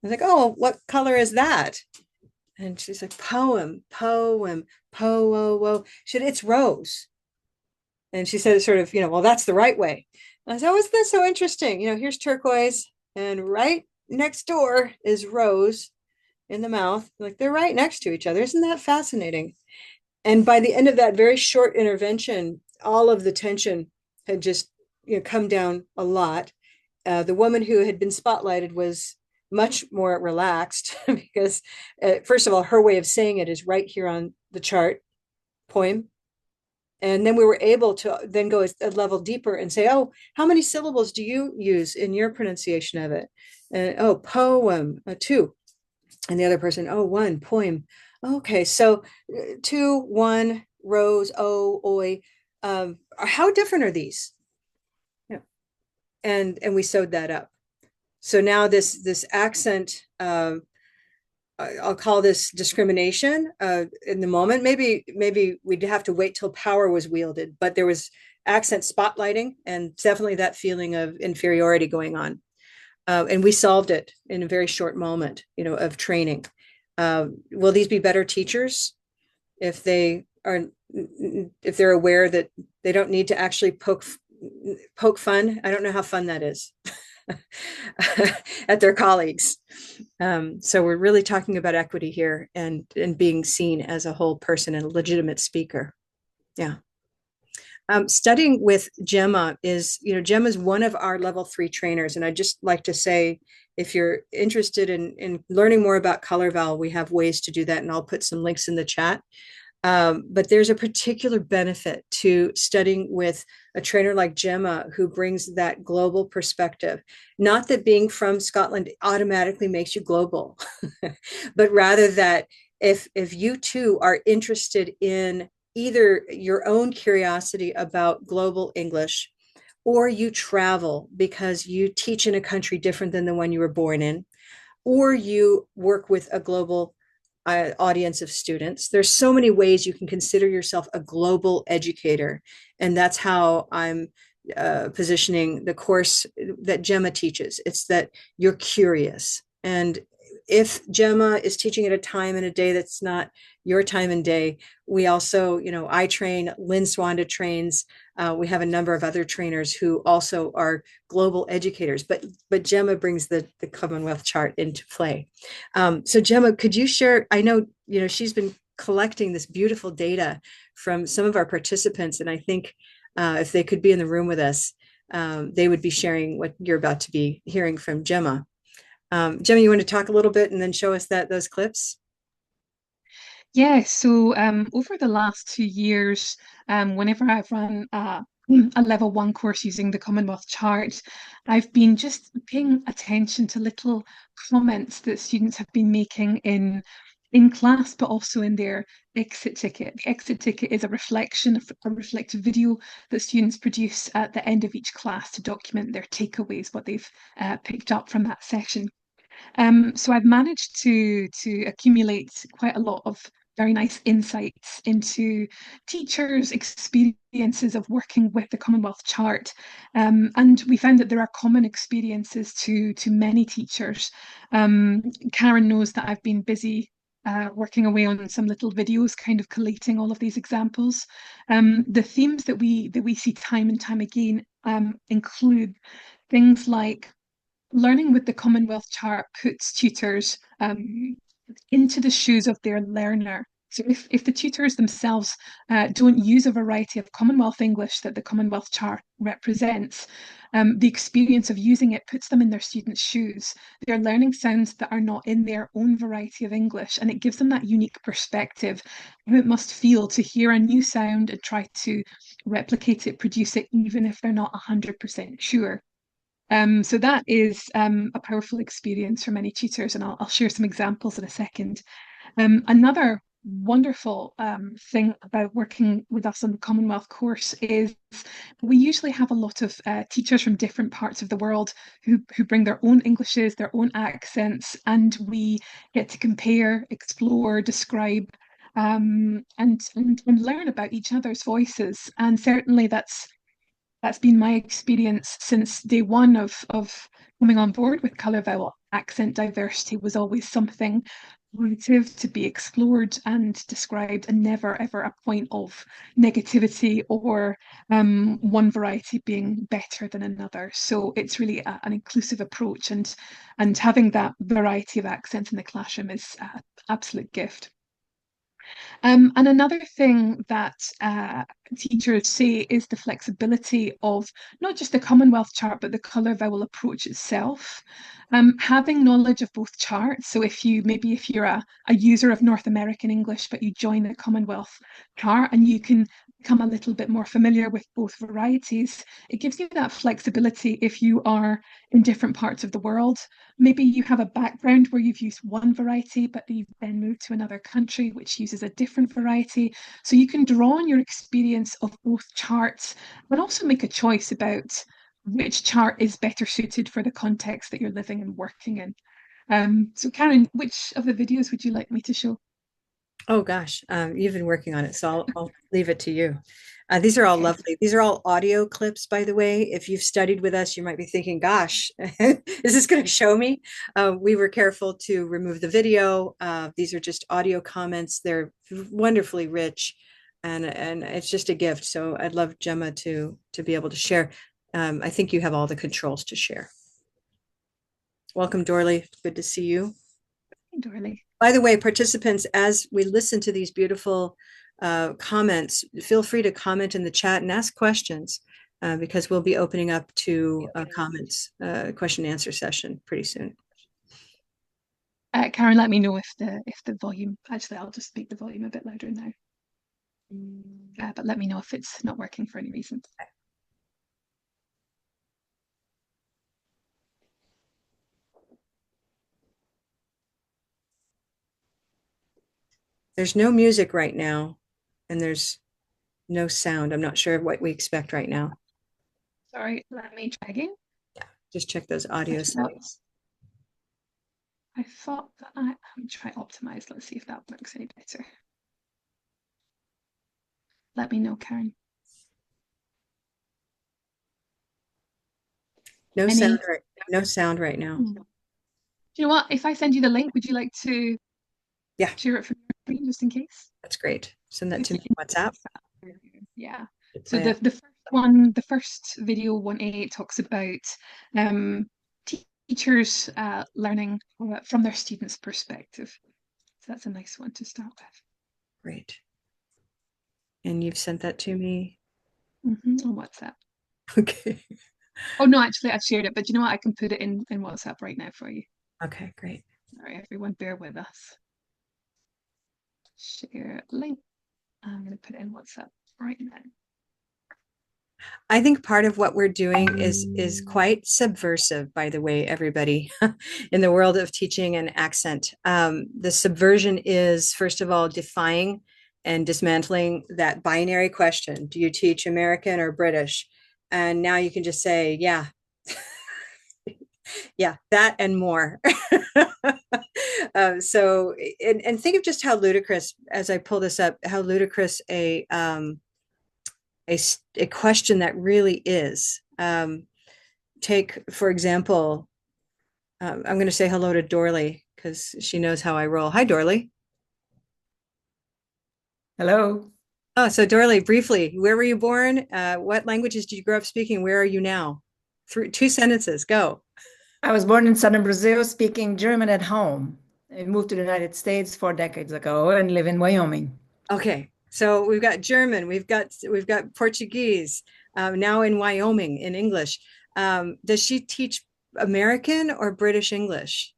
was like, oh, what color is that? And she's like, poem. She said, it's rose. And she said, sort of, well, that's the right way. And I said, oh, isn't that so interesting? Here's turquoise, and right next door is rose in the mouth. Like, they're right next to each other. Isn't that fascinating? And by the end of that very short intervention, all of the tension had just come down a lot. The woman who had been spotlighted was much more relaxed because, first of all, her way of saying it is right here on the chart, poem. And then we were able to then go a level deeper and say, oh, how many syllables do you use in your pronunciation of it? And, oh, poem, 2. And the other person, oh, 1, poem. Okay, so 2, 1, rose, oh, oi. How different are these? Yeah. And we sewed that up. So now this accent, I'll call this discrimination in the moment. Maybe we'd have to wait till power was wielded, but there was accent spotlighting and definitely that feeling of inferiority going on. And we solved it in a very short moment, of training. Will these be better teachers if they're aware that they don't need to actually poke fun? I don't know how fun that is. At their colleagues. So we're really talking about equity here and being seen as a whole person and a legitimate speaker. Yeah. Studying with Gemma is, Gemma's one of our level 3 trainers. And I'd just like to say, if you're interested in learning more about Color Vowel, we have ways to do that. And I'll put some links in the chat. But there's a particular benefit to studying with a trainer like Gemma, who brings that global perspective. Not that being from Scotland automatically makes you global, but rather that if you too are interested in either your own curiosity about global English, or you travel because you teach in a country different than the one you were born in, or you work with a global audience of students. There's so many ways you can consider yourself a global educator. And that's how I'm positioning the course that Gemma teaches. It's that you're curious. And if Gemma is teaching at a time and a day that's not your time and day, we also, I train, Lynn Swanda trains. We have a number of other trainers who also are global educators, but Gemma brings the Commonwealth chart into play. So Gemma, could you share, I know, she's been collecting this beautiful data from some of our participants. And I think if they could be in the room with us, they would be sharing what you're about to be hearing from Gemma. Gemma, you want to talk a little bit and then show us those clips? Yeah, so over the last 2 years, whenever I've run a level 1 course using the Commonwealth chart, I've been just paying attention to little comments that students have been making in class, but also in their exit ticket. The exit ticket is a reflective video that students produce at the end of each class to document their takeaways, what they've picked up from that session. So I've managed to accumulate quite a lot of very nice insights into teachers' experiences of working with the Commonwealth chart. And we found that there are common experiences to many teachers. Karen knows that I've been busy working away on some little videos, kind of collating all of these examples. The themes that we see time and time again include things like learning with the Commonwealth Chart puts tutors into the shoes of their learner. So if the tutors themselves don't use a variety of Commonwealth English that the Commonwealth Chart represents, the experience of using it puts them in their students' shoes. They're learning sounds that are not in their own variety of English, and it gives them that unique perspective, how it must feel to hear a new sound and try to replicate it, produce it, even if they're not 100% sure. So that is a powerful experience for many tutors, and I'll share some examples in a second. Another wonderful thing about working with us on the Commonwealth course is we usually have a lot of teachers from different parts of the world who bring their own Englishes, their own accents, and we get to compare, explore, describe, and learn about each other's voices. And certainly that's been my experience since day one of coming on board with Color Vowel. Accent diversity was always something relative to be explored and described, and never ever a point of negativity or one variety being better than another. So it's really an inclusive approach, and having that variety of accents in the classroom is an absolute gift. And another thing that teachers say is the flexibility of not just the Commonwealth chart, but the Color Vowel approach itself. Having knowledge of both charts. So if you're a user of North American English, but you join the Commonwealth chart and you can become a little bit more familiar with both varieties, it gives you that flexibility if you are in different parts of the world. Maybe you have a background where you've used one variety, but you've then moved to another country which uses a different variety. So you can draw on your experience of both charts, but also make a choice about which chart is better suited for the context that you're living and working in. So Karen, which of the videos would you like me to show? Oh gosh, you've been working on it, so I'll leave it to you. These are all lovely. These are all audio clips, by the way. If you've studied with us, you might be thinking, gosh, is this going to show me? We were careful to remove the video. These are just audio comments. They're wonderfully rich, and it's just a gift. So I'd love Gemma to be able to share. I think you have all the controls to share. Welcome, Dorley. Good to see you. Hey, Dorley. By the way, participants, as we listen to these beautiful comments, feel free to comment in the chat and ask questions because we'll be opening up to comments, question and answer session pretty soon. Karen, let me know if the volume, actually, I'll just make the volume a bit louder now. But let me know if it's not working for any reason. There's no music right now, and there's no sound. I'm not sure what we expect right now. Sorry, let me try again. Yeah, just check those audio settings. I thought that I'm try optimize. Let's see if that works any better. Let me know, Karen. No sound right now. Do you know what? If I send you the link, would you like to share it from your screen just in case? That's great. Send that to me on WhatsApp. Yeah. So the first one, the first video 1A talks about teachers learning from their students' perspective. So that's a nice one to start with. Great. And you've sent that to me? On WhatsApp. Okay. Oh no, actually I've shared it, but you know what? I can put it in WhatsApp right now for you. Okay, great. All right, everyone, bear with us. Share link. I'm going to put it in WhatsApp right now. I think part of what we're doing is quite subversive, by the way, everybody, in the world of teaching and accent. The subversion is, first of all, defying and dismantling that binary question. Do you teach American or British? And now you can just say, yeah, yeah, that and more. So, and think of just how ludicrous, as I pull this up, how ludicrous a question that really is. Take, for example, I'm going to say hello to Dorley because she knows how I roll. Hi, Dorley. Hello. Oh, so Dorley, briefly, where were you born? What languages did you grow up speaking? Where are you now? Through two sentences, go. I was born in southern Brazil, speaking German at home. I moved to the United States 4 decades ago and live in Wyoming. Okay, so we've got German, we've got Portuguese, now in Wyoming in English. Does she teach American or British English?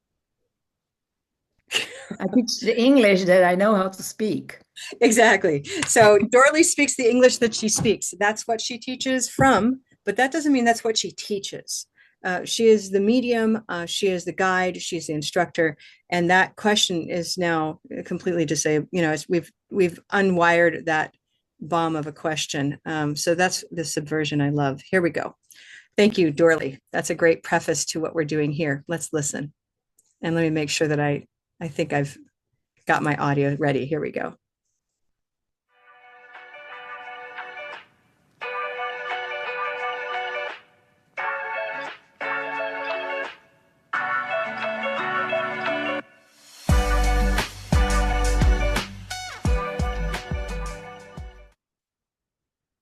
I teach the English that I know how to speak. Exactly. So Dorley speaks the English that she speaks. That's what she teaches from, but that doesn't mean that's what she teaches. She is the medium, she is the guide, she's the instructor, and that question is now completely disabled. We've unwired that bomb of a question. So that's the subversion I love. Here we go. Thank you, Dorley. That's a great preface to what we're doing here. Let's listen. And let me make sure that I think I've got my audio ready. Here we go.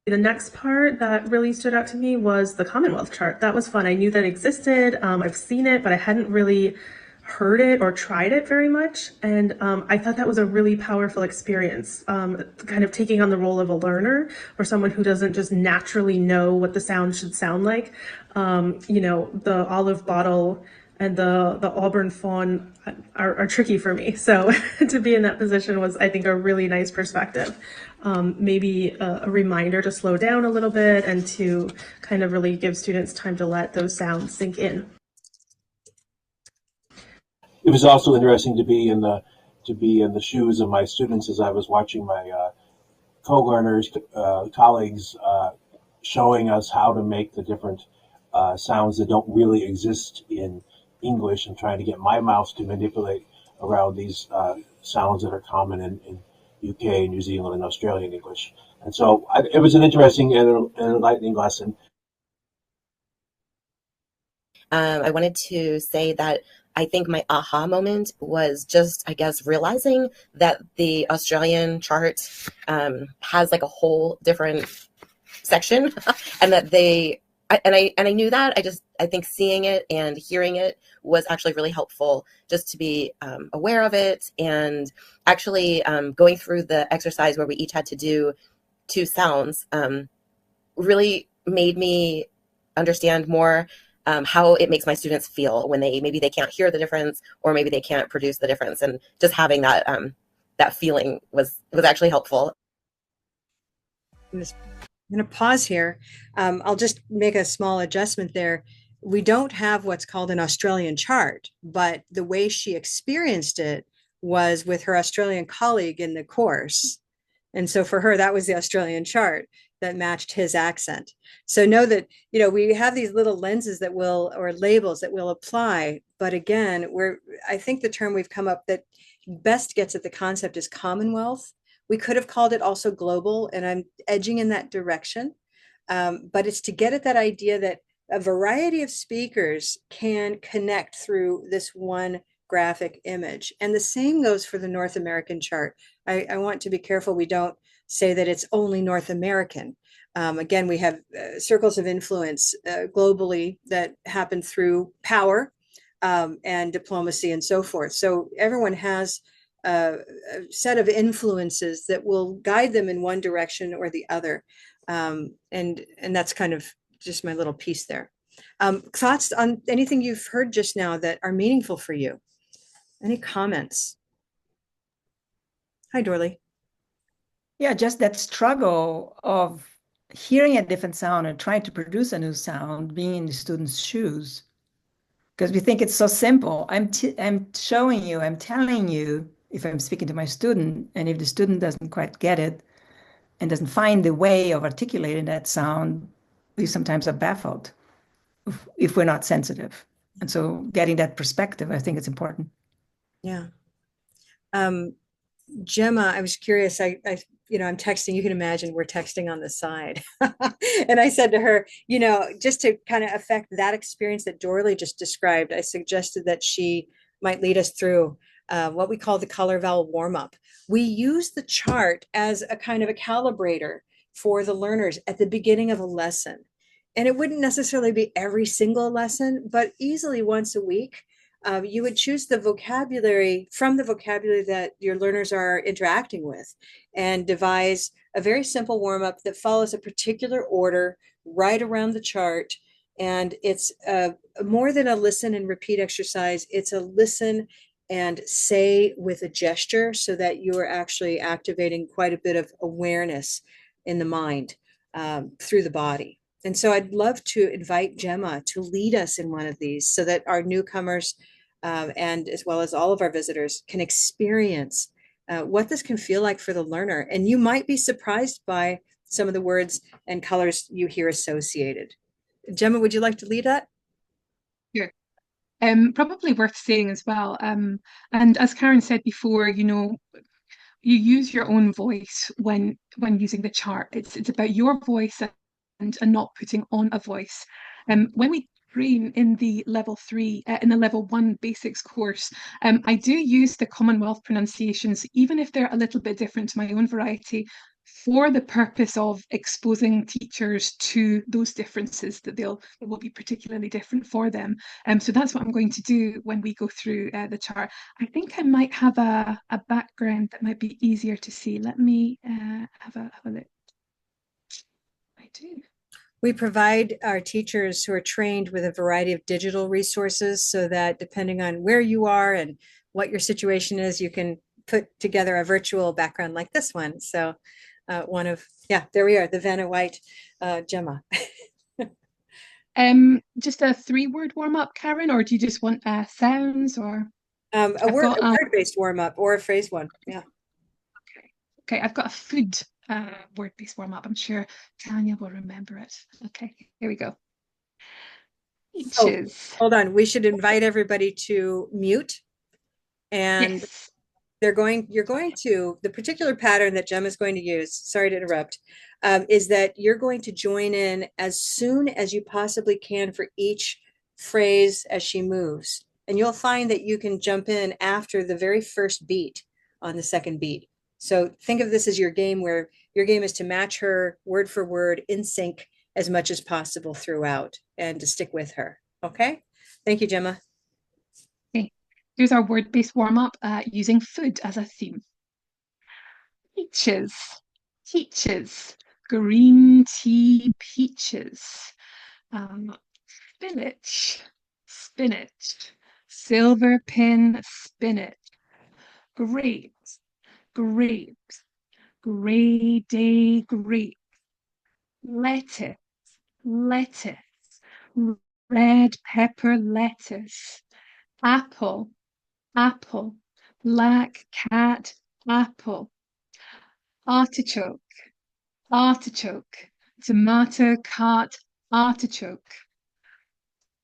The next part that really stood out to me was the Commonwealth chart. That was fun. I knew that existed. I've seen it, but I hadn't really heard it or tried it very much. And I thought that was a really powerful experience, kind of taking on the role of a learner or someone who doesn't just naturally know what the sound should sound like. The olive bottle and the Auburn fawn are tricky for me. So to be in that position was, I think, a really nice perspective. Maybe a reminder to slow down a little bit and to kind of really give students time to let those sounds sink in. It was also interesting to be in the shoes of my students as I was watching my co-learners, colleagues, showing us how to make the different sounds that don't really exist in English, and trying to get my mouth to manipulate around these sounds that are common in UK, New Zealand, and Australian English. And so it was an interesting and enlightening lesson. I wanted to say that I think my aha moment was just, I guess, realizing that the Australian chart has like a whole different section, and that I knew that. I think seeing it and hearing it was actually really helpful, just to be aware of it, and actually going through the exercise where we each had to do two sounds really made me understand more how it makes my students feel when maybe they can't hear the difference, or maybe they can't produce the difference, and just having that feeling was actually helpful. I'm going to pause here. I'll just make a small adjustment there. We don't have what's called an Australian chart, but the way she experienced it was with her Australian colleague in the course. And so for her, that was the Australian chart that matched his accent. So know that, we have these little lenses or labels that will apply. But again, I think the term we've come up that best gets at the concept is Commonwealth. We could have called it also global, and I'm edging in that direction. But it's to get at that idea that a variety of speakers can connect through this one graphic image. And the same goes for the North American chart. I want to be careful we don't say that it's only North American. Again, we have circles of influence globally that happen through power and diplomacy and so forth. So everyone has a set of influences that will guide them in one direction or the other. And that's kind of just my little piece there. Thoughts on anything you've heard just now that are meaningful for you? Any comments? Hi, Dorley. Yeah, just that struggle of hearing a different sound and trying to produce a new sound, being in the student's shoes. Because we think it's so simple. I'm showing you, I'm telling you, if I'm speaking to my student, and if the student doesn't quite get it and doesn't find the way of articulating that sound, we sometimes are baffled if we're not sensitive. And so getting that perspective, I think it's important. Yeah. Gemma, I was curious. I'm texting. You can imagine we're texting on the side. And I said to her, just to kind of affect that experience that Dorley just described, I suggested that she might lead us through what we call the color vowel warm-up. We use the chart as a kind of a calibrator for the learners at the beginning of a lesson. And it wouldn't necessarily be every single lesson, but easily once a week. You would choose the vocabulary from the vocabulary that your learners are interacting with and devise a very simple warm-up that follows a particular order right around the chart. And it's more than a listen and repeat exercise. It's a listen and say with a gesture so that you are actually activating quite a bit of awareness in the mind through the body. And so I'd love to invite Gemma to lead us in one of these so that our newcomers and as well as all of our visitors can experience what this can feel like for the learner. And you might be surprised by some of the words and colors you hear associated. Gemma, would you like to lead that? Sure. Probably worth saying as well. And as Karen said before, you use your own voice when using the chart. It's about your voice and not putting on a voice. When we train in the level 3, in the level 1 basics course, I do use the Commonwealth pronunciations, even if they're a little bit different to my own variety, for the purpose of exposing teachers to those differences that it will be particularly different for them. So that's what I'm going to do when we go through the chart. I think I might have a background that might be easier to see. Let me have a look. I do. We provide our teachers who are trained with a variety of digital resources so that depending on where you are and what your situation is, you can put together a virtual background like this one. So there we are, the Vanna White Gemma. Just a 3-word warm-up, Karen, or do you just want sounds or? A word-based warm-up or a phrase one, yeah. Okay, I've got a food word-based warm-up. I'm sure Tanya will remember it. Okay, here we go. Peaches. Oh, hold on, we should invite everybody to mute. And yes. you're going to, the particular pattern that Gemma is going to use, sorry to interrupt, is that you're going to join in as soon as you possibly can for each phrase as she moves. And you'll find that you can jump in after the very first beat on the second beat. So think of this as your game, where your game is to match her word for word in sync as much as possible throughout and to stick with her. Okay? Thank you, Gemma. Okay. Here's our word-based warm-up using food as a theme. Peaches. Peaches. Green tea peaches. Spinach. Spinach. Silver pin spinach. Grapes. Grapes. Gray day grapes. Lettuce. Lettuce. Red pepper lettuce. Apple. Apple. Black cat apple. Artichoke. Artichoke. Tomato cart artichoke.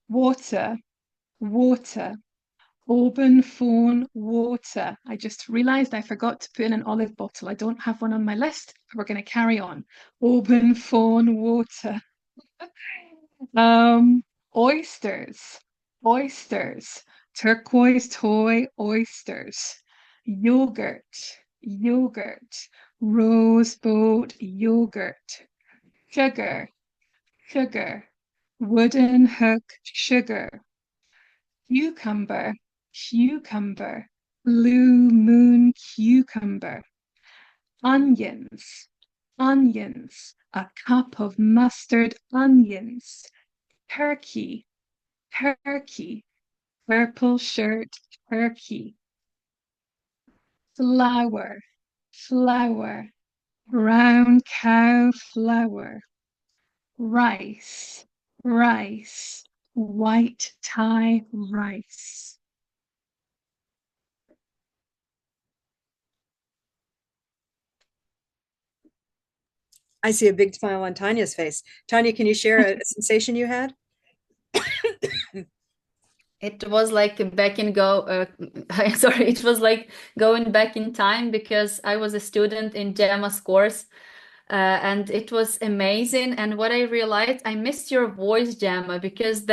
Water. Water. Auburn fawn water. I just realized I forgot to put in an olive bottle. I don't have one on my list. We're going to carry on. Auburn fawn water. Oysters. Oysters. Turquoise toy oysters. Yogurt. Yogurt. Roseboat yogurt. Sugar. Sugar. Wooden hook sugar. Cucumber. Cucumber. Blue moon cucumber. Onions. Onions. A cup of mustard onions. Turkey. Turkey. Purple shirt turkey. Flour. Flour. Brown cow flour. Rice. Rice. White tie rice. I see a big smile on Tanya's face. Tanya, can you share a sensation you had? It was like back and go, sorry, it was like going back in time because I was a student in Gemma's course and it was amazing. And what I realized, I missed your voice, Gemma, because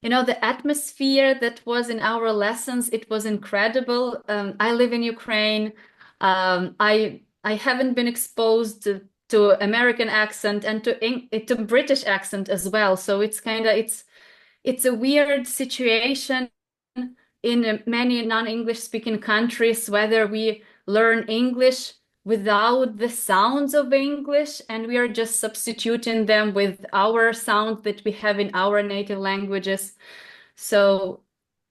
the atmosphere that was in our lessons, it was incredible. I live in Ukraine. I haven't been exposed to American accent and to British accent as well. So it's a weird situation in many non-English speaking countries, whether we learn English without the sounds of English and we are just substituting them with our sound that we have in our native languages. So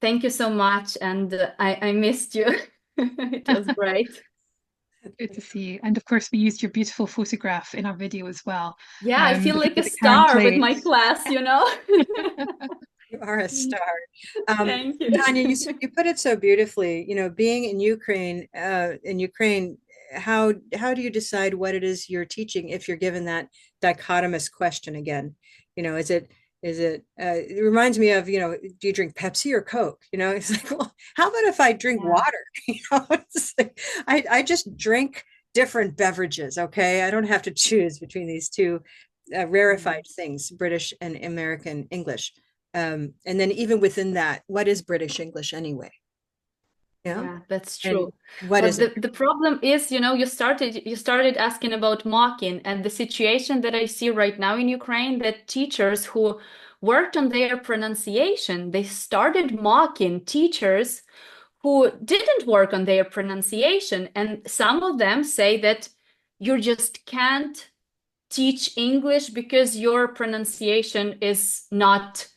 thank you so much. And I missed you. It was great. Good to see you. And of course, we used your beautiful photograph in our video as well. Yeah, I feel like a that Karen star with played. my class, You are a star. Thank you. Tanya, you put it so beautifully. Being in Ukraine, how do you decide what it is you're teaching if you're given that dichotomous question again? It reminds me of, do you drink Pepsi or Coke? It's like, well, how about if I drink water? It's like, I just drink different beverages. Okay. I don't have to choose between these two rarefied things, British and American English. And then even within that, what is British English anyway? Yeah, that's true. And what is the problem is, you started asking about mocking, and the situation that I see right now in Ukraine, that teachers who worked on their pronunciation, they started mocking teachers who didn't work on their pronunciation. And some of them say that you just can't teach English because your pronunciation is not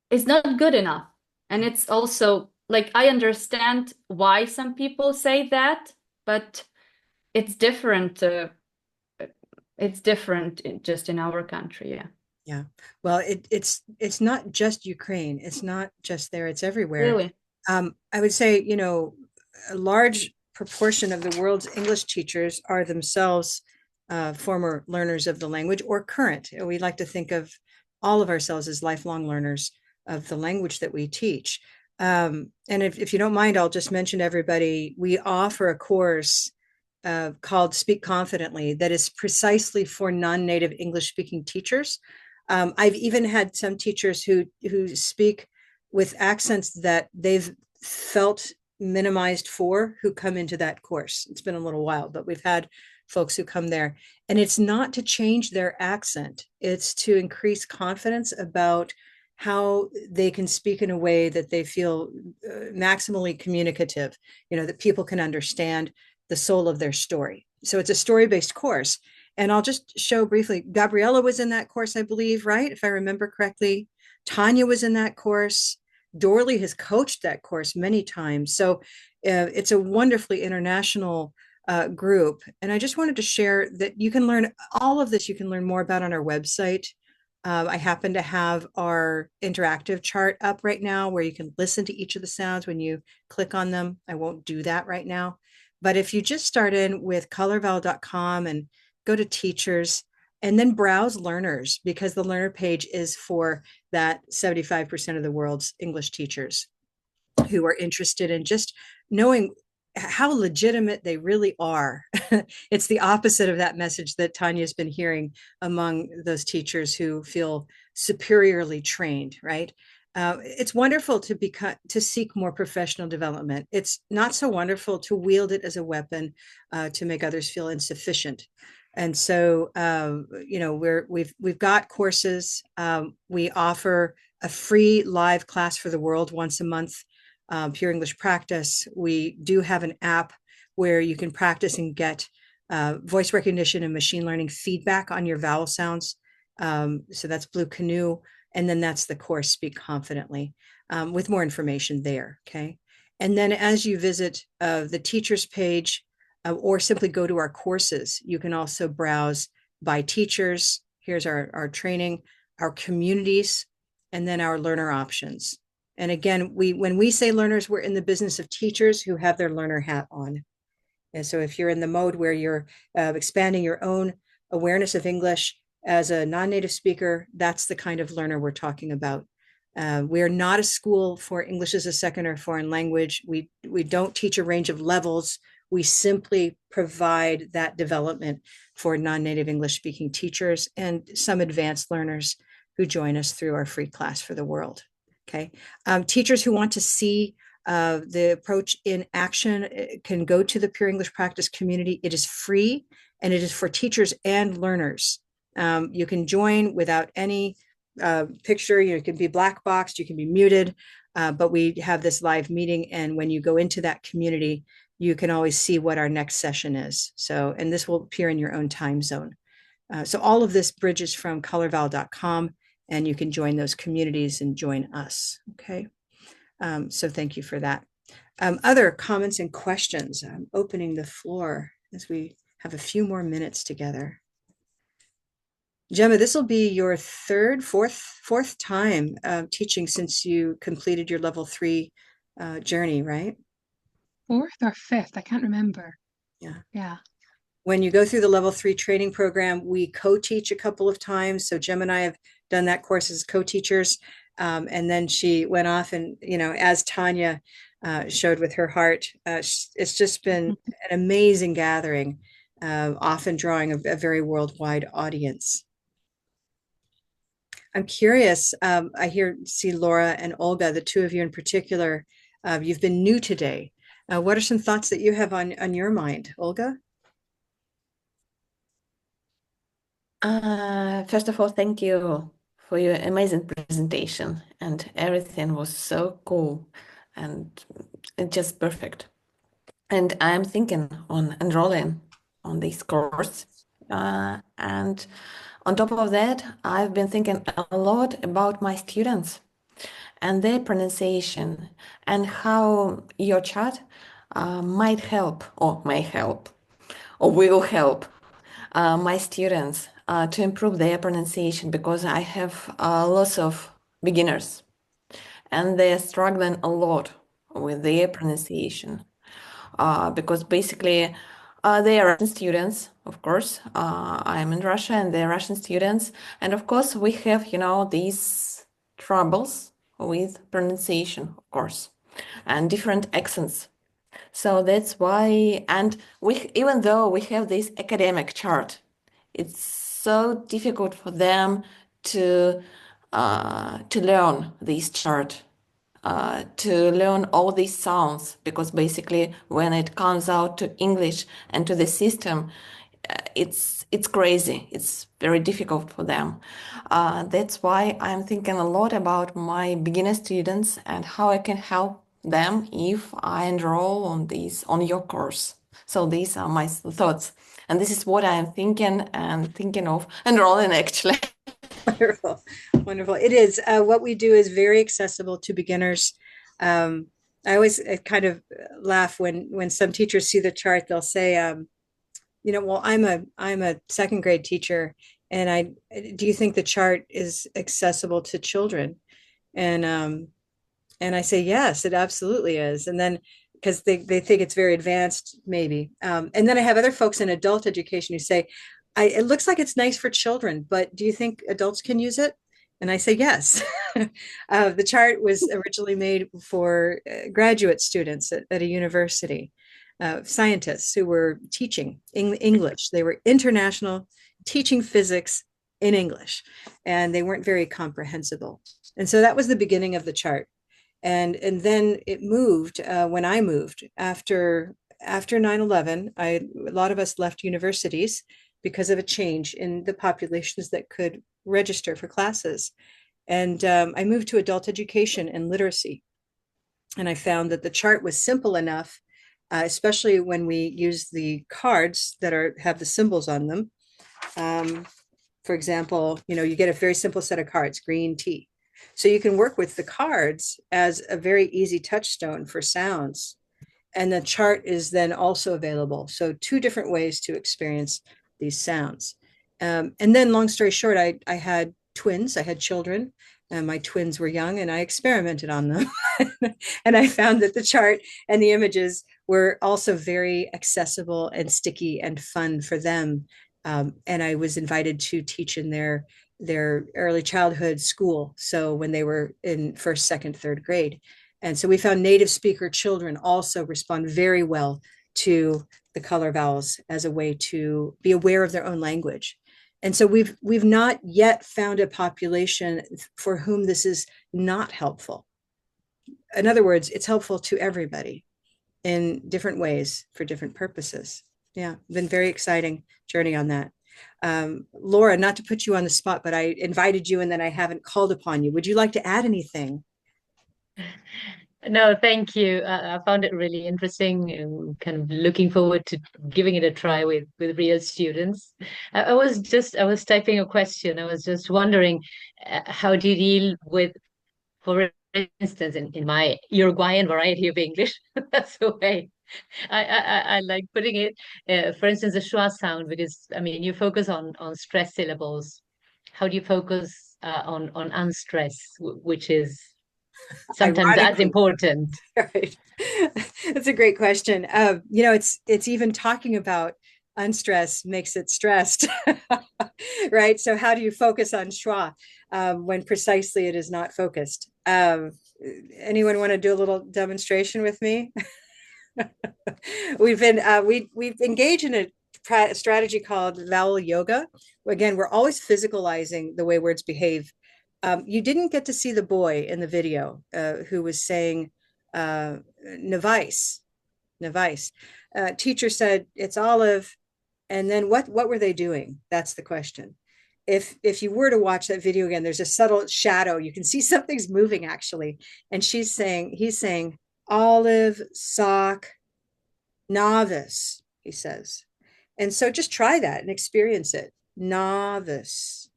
good enough. And it's also like, I understand why some people say that, but it's different. It's different just in our country. Yeah. Yeah. Well, it's not just Ukraine. It's not just there. It's everywhere. Really? I would say, a large proportion of the world's English teachers are themselves former learners of the language or current. We like to think of all of ourselves as lifelong learners of the language that we teach. And if you don't mind, I'll just mention to everybody, we offer a course called Speak Confidently that is precisely for non-native English speaking teachers. I've even had some teachers who speak with accents that they've felt minimized for, who come into that course. It's been a little while, but we've had folks who come there, and it's not to change their accent. It's to increase confidence about how they can speak in a way that they feel maximally communicative, that people can understand the soul of their story. So it's a story-based course. And I'll just show briefly, Gabriella was in that course, I believe, right? If I remember correctly. Tanya was in that course. Dorley has coached that course many times. So it's a wonderfully international group. And I just wanted to share that you can learn all of this, you can learn more about on our website. I happen to have our interactive chart up right now where you can listen to each of the sounds when you click on them. I won't do that right now. But if you just start in with colorvowel.com and go to teachers and then browse learners, because the learner page is for that 75% of the world's English teachers who are interested in just knowing how legitimate they really are. It's the opposite of that message that Tanya's been hearing among those teachers who feel superiorly trained, right? It's wonderful to seek more professional development. It's not so wonderful to wield it as a weapon to make others feel insufficient. And so, we've got courses. We offer a free live class for the world once a month. Pure English Practice. We do have an app where you can practice and get voice recognition and machine learning feedback on your vowel sounds. So that's Blue Canoe. And then that's the course Speak Confidently with more information there. Okay. And then as you visit the teachers page or simply go to our courses, you can also browse by teachers. Here's our training, our communities, and then our learner options. And again, when we say learners, we're in the business of teachers who have their learner hat on. And so if you're in the mode where you're expanding your own awareness of English as a non-native speaker, that's the kind of learner we're talking about. We are not a school for English as a second or foreign language. We don't teach a range of levels. We simply provide that development for non-native English speaking teachers and some advanced learners who join us through our free class for the world. Okay. Teachers who want to see the approach in action can go to the Pure English Practice community. It is free and it is for teachers and learners. You can join without any picture. You can be black boxed, you can be muted, but we have this live meeting. And when you go into that community, you can always see what our next session is. So, and this will appear in your own time zone. So all of this bridges from colorvowel.com, and you can join those communities and join us. Okay. So thank you for that. Other comments and questions? I'm opening the floor as we have a few more minutes together. Gemma, this will be your fourth time teaching since you completed your level 3 journey, right? Fourth or fifth, I can't remember. Yeah. When you go through the level 3 training program, we co-teach a couple of times. So Gemma and I have done that course as co-teachers. And then she went off and, as Tanya showed with her heart, it's just been an amazing gathering, often drawing a very worldwide audience. I'm curious, I see Laura and Olga, the two of you in particular, you've been new today. What are some thoughts that you have on your mind, Olga? First of all, thank you for your amazing presentation, and everything was so cool and it's just perfect. And I'm thinking on enrolling on this course. And on top of that, I've been thinking a lot about my students and their pronunciation and how your chat might help or may help or will help my students to improve their pronunciation, because I have lots of beginners and they're struggling a lot with their pronunciation because basically they are Russian students, of course. I'm in Russia and they're Russian students. And of course, we have, these troubles with pronunciation, of course, and different accents. So that's why, and even though we have this academic chart, it's so difficult for them to learn this chart, to learn all these sounds, because basically when it comes out to English and to the system, it's crazy. It's very difficult for them. That's why I'm thinking a lot about my beginner students and how I can help them if I enroll on your course. So these are my thoughts, and this is what I'm thinking of enrolling actually. Wonderful, wonderful. It is. What we do is very accessible to beginners. I always kind of laugh when some teachers see the chart. They'll say, well, I'm a second grade teacher, and do you think the chart is accessible to children? And I say, yes, it absolutely is. And then because they think it's very advanced, maybe. And then I have other folks in adult education who say, it looks like it's nice for children, but do you think adults can use it? And I say, yes. The chart was originally made for graduate students at a university, scientists who were teaching English. They were international, teaching physics in English, and they weren't very comprehensible. And so that was the beginning of the chart. And then it moved when I moved after 9/11. A lot of us left universities because of a change in the populations that could register for classes. And I moved to adult education and literacy. And I found that the chart was simple enough, especially when we use the cards that have the symbols on them. For example, you get a very simple set of cards, green tea. So you can work with the cards as a very easy touchstone for sounds. And the chart is then also available. So 2 different ways to experience these sounds. And then long story short, I had twins, I had children, and my twins were young, and I experimented on them. And I found that the chart and the images were also very accessible and sticky and fun for them. And I was invited to teach in their early childhood school. So when they were in 1st, 2nd, 3rd grade. And so we found native speaker children also respond very well to the color vowels as a way to be aware of their own language. And so we've not yet found a population for whom this is not helpful. In other words, it's helpful to everybody in different ways for different purposes. Yeah, been very exciting journey on that. Laura, not to put you on the spot, but I invited you and then I haven't called upon you. Would you like to add anything? No, thank you. I found it really interesting. Kind of looking forward to giving it a try with real students. I was typing a question. I was just wondering, how do you deal with, for instance, in my Uruguayan variety of English, that's the way I like putting it. For instance, the schwa sound, because I mean, you focus on stress syllables. How do you focus on unstress, which is sometimes as important? Right. That's a great question. It's even talking about unstress makes it stressed, right? So how do you focus on schwa when precisely it is not focused? Anyone want to do a little demonstration with me? We've engaged in a strategy called vowel yoga. Again, we're always physicalizing the way words behave. You didn't get to see the boy in the video who was saying Nevice. Teacher said it's olive, and then what were they doing? That's the question. If you were to watch that video again, there's a subtle shadow. You can see something's moving actually, and he's saying olive, sock, novice, he says. And so just try that and experience it. Novice.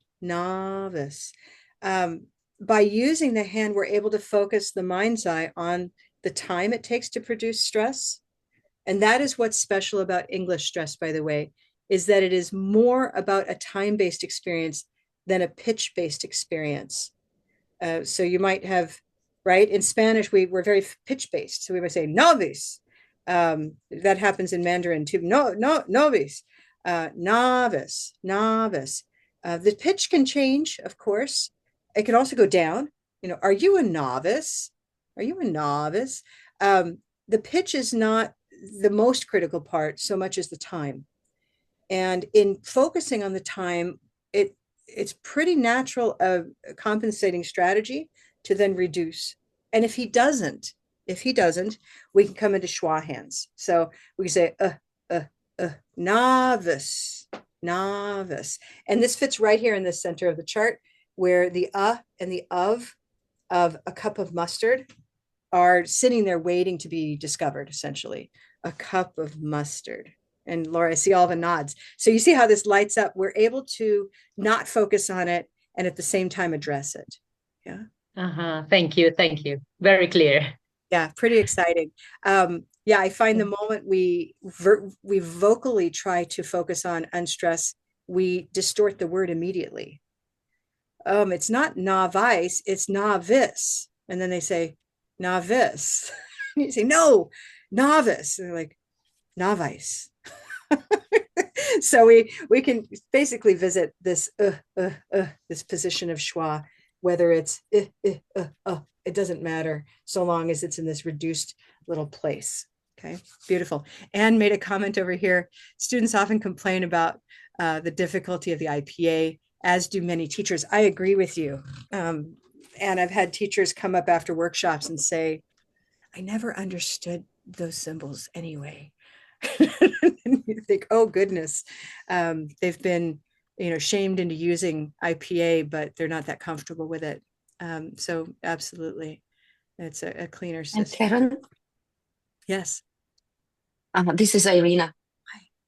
By using the hand, we're able to focus the mind's eye on the time it takes to produce stress. And that is what's special about English stress, by the way, is that it is more about a time-based experience than a pitch-based experience. So you might have, right? In Spanish, we're very pitch-based. So we might say novice. That happens in Mandarin too. Novice. Novice. The pitch can change, of course. It can also go down. Are you a novice? The pitch is not the most critical part so much as the time. And in focusing on the time, it's pretty natural a compensating strategy to then reduce. And if he doesn't, we can come into schwa hands. So we can say novice. And this fits right here in the center of the chart, where the and the of a cup of mustard are sitting there waiting to be discovered, essentially. A cup of mustard. And Laura, I see all the nods. So you see how this lights up. We're able to not focus on it and at the same time address it. Yeah. Thank you. Very clear. Yeah, pretty exciting. I find the moment we vocally try to focus on unstress, we distort the word immediately. It's not novice, it's novice. And then they say novice. You say, no, novice. And they're like, novice. So we can basically visit this this position of schwa, whether it's it doesn't matter so long as it's in this reduced little place. Okay, beautiful. Anne made a comment over here. Students often complain about the difficulty of the IPA, as do many teachers. I agree with you. And I've had teachers come up after workshops and say, I never understood those symbols anyway. And you think, oh goodness, they've been shamed into using IPA, but they're not that comfortable with it. So absolutely, it's a cleaner system. And Karen? Yes. This is Irina.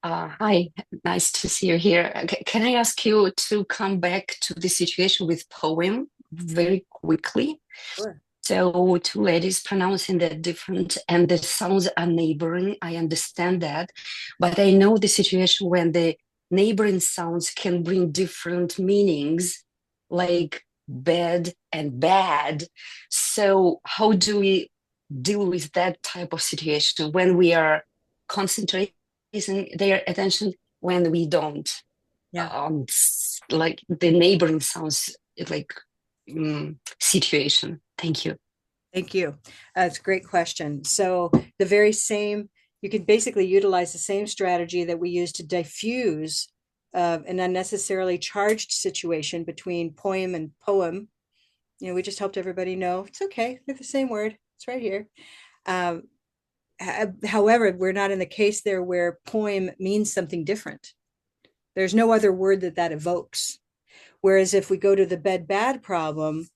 Hi, nice to see you here. Can I ask you to come back to the situation with poem very quickly? Sure. So two ladies pronouncing that different and the sounds are neighboring. I understand that, but I know the situation when the neighboring sounds can bring different meanings, like bed and bad. So how do we deal with that type of situation when we are concentrating their attention, when we don't? Yeah. Like the neighboring sounds, like situation. Thank you. Thank you. That's a great question. So the very same, you could basically utilize the same strategy that we use to diffuse an unnecessarily charged situation between poem and poem. You know, we just helped everybody know it's okay. They're the same word. It's right here. However, we're not in the case there where poem means something different. There's no other word that evokes. Whereas if we go to the bed bad problem,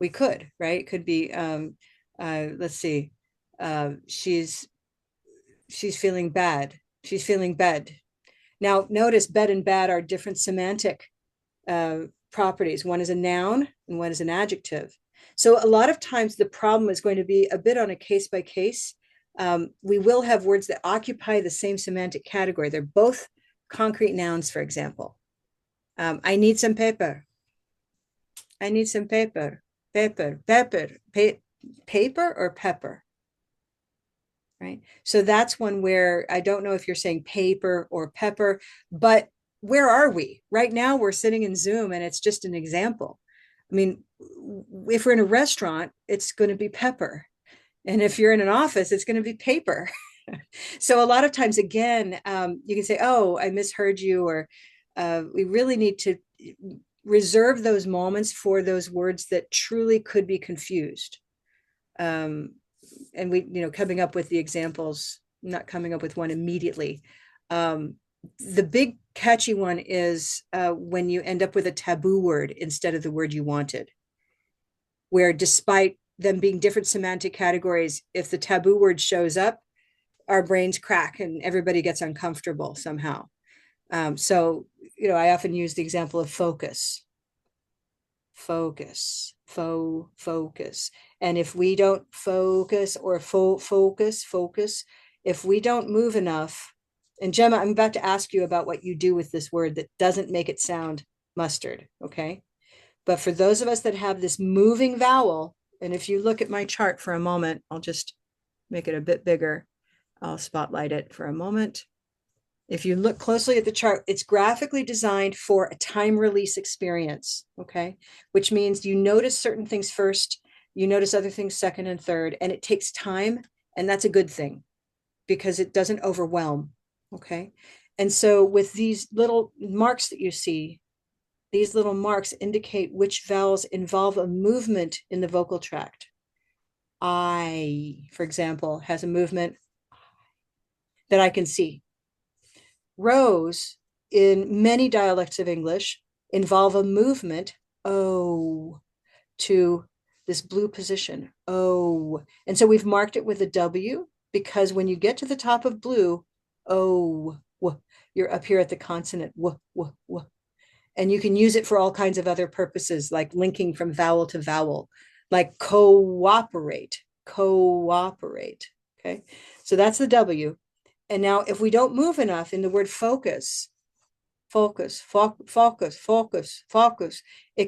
we could, right? It could be, let's see, she's feeling bad. She's feeling bed. Now, notice bed and bad are different semantic properties. One is a noun and one is an adjective. So a lot of times the problem is going to be a bit on a case by case. We will have words that occupy the same semantic category. They're both concrete nouns, for example. I need some paper. I need some paper. Paper, pepper, paper or pepper, right? So that's one where I don't know if you're saying paper or pepper, but where are we? Right now we're sitting in Zoom and it's just an example. I mean, if we're in a restaurant, it's going to be pepper. And if you're in an office, it's going to be paper. So a lot of times, again, you can say, oh, I misheard you, or we really need to reserve those moments for those words that truly could be confused. And we, you know, coming up with the examples, not coming up with one immediately. The big catchy one is when you end up with a taboo word instead of the word you wanted, where despite them being different semantic categories, if the taboo word shows up, our brains crack and everybody gets uncomfortable somehow. So, you know, I often use the example of focus. Focus. And if we don't focus or focus, if we don't move enough, and Gemma, I'm about to ask you about what you do with this word that doesn't make it sound mustard, okay? But for those of us that have this moving vowel, and if you look at my chart for a moment, I'll just make it a bit bigger. I'll spotlight it for a moment. If you look closely at the chart, it's graphically designed for a time release experience, okay? Which means you notice certain things first, you notice other things second and third, and it takes time, and that's a good thing because it doesn't overwhelm, okay? And so with these little marks that you see, these little marks indicate which vowels involve a movement in the vocal tract. I, for example, has a movement that I can see. Rows in many dialects of English involve a movement, oh, to this blue position, oh. And so we've marked it with a W because when you get to the top of blue, oh, you're up here at the consonant, and you can use it for all kinds of other purposes, like linking from vowel to vowel, like cooperate, okay? So that's the W. And now if we don't move enough in the word focus, it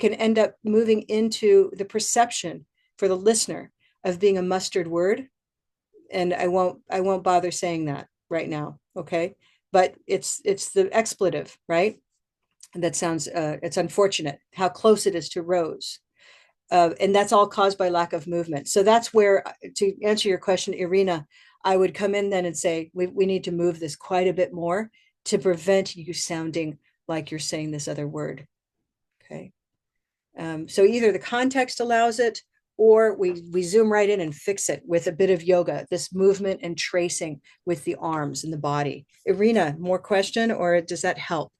can end up moving into the perception for the listener of being a mustard word. And I won't bother saying that right now, okay? But it's the expletive, right? And that sounds, it's unfortunate how close it is to rose. And that's all caused by lack of movement. So that's where, to answer your question, Irina, I would come in then and say, we need to move this quite a bit more to prevent you sounding like you're saying this other word, okay? So either the context allows it, or we zoom right in and fix it with a bit of yoga, this movement and tracing with the arms and the body. Irina, more question, or does that help?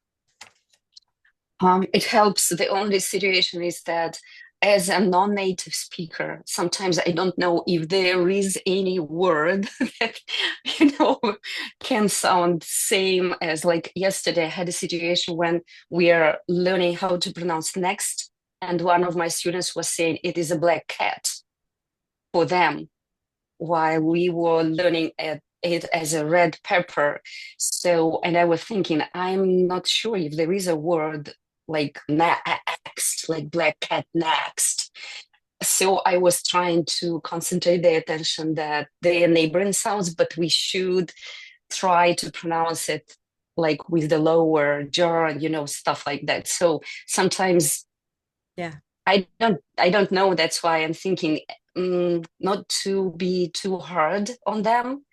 It helps. The only situation is that as a non-native speaker, sometimes I don't know if there is any word that, can sound same as, like, yesterday I had a situation when we are learning how to pronounce next, and one of my students was saying it is a black cat for them, while we were learning it as a red pepper. So, and I was thinking, I'm not sure if there is a word like next, like black cat next. So I was trying to concentrate the attention that they are neighboring sounds, but we should try to pronounce it like with the lower jaw, stuff like that. So sometimes, yeah, I don't know. That's why I'm thinking not to be too hard on them,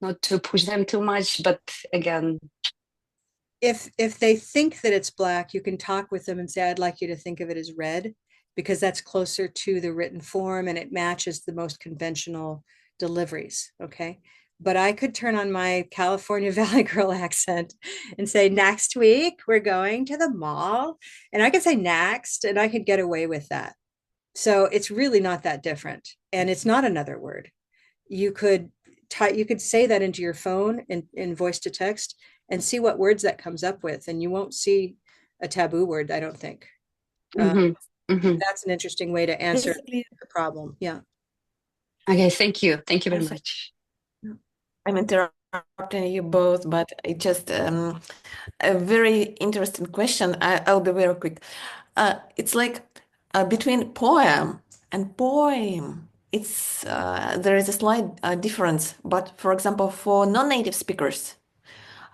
not to push them too much. But again, if they think that it's black, you can talk with them and say, I'd like you to think of it as red, because that's closer to the written form and it matches the most conventional deliveries. Okay. But I could turn on my California Valley Girl accent and say, next week we're going to the mall. And I could say next, and I could get away with that. So it's really not that different. And it's not another word. You could you could say that into your phone in voice to text and see what words that comes up with. And you won't see a taboo word, I don't think. That's an interesting way to answer Basically, the problem. Yeah. Okay, thank you. Thank you very much. I'm interrupting you both, but it just a very interesting question. I'll be very quick. It's like between poem and poem, it's there is a slight difference. But for example, for non-native speakers,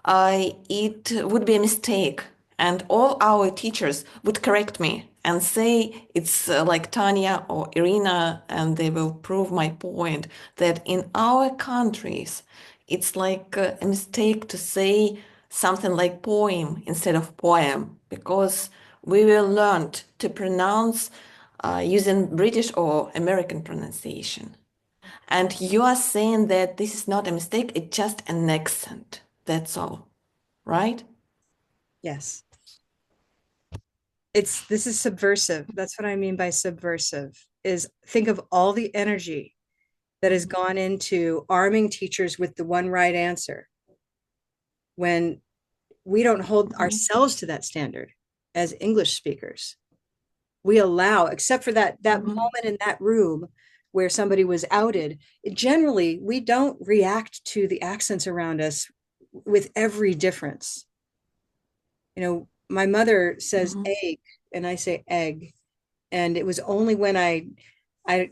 it would be a mistake, and all our teachers would correct me and say it's like Tanya or Irina, and they will prove my point that in our countries, it's like a mistake to say something like poem instead of poem, because we will learn to pronounce using British or American pronunciation. And you are saying that this is not a mistake, it's just an accent. That's all, right? Yes. This is subversive. That's what I mean by subversive, is think of all the energy that has gone into arming teachers with the one right answer when we don't hold ourselves to that standard as English speakers. We allow, except for that moment in that room where somebody was outed, generally we don't react to the accents around us with every difference. You know, my mother says egg and I say egg. And it was only when I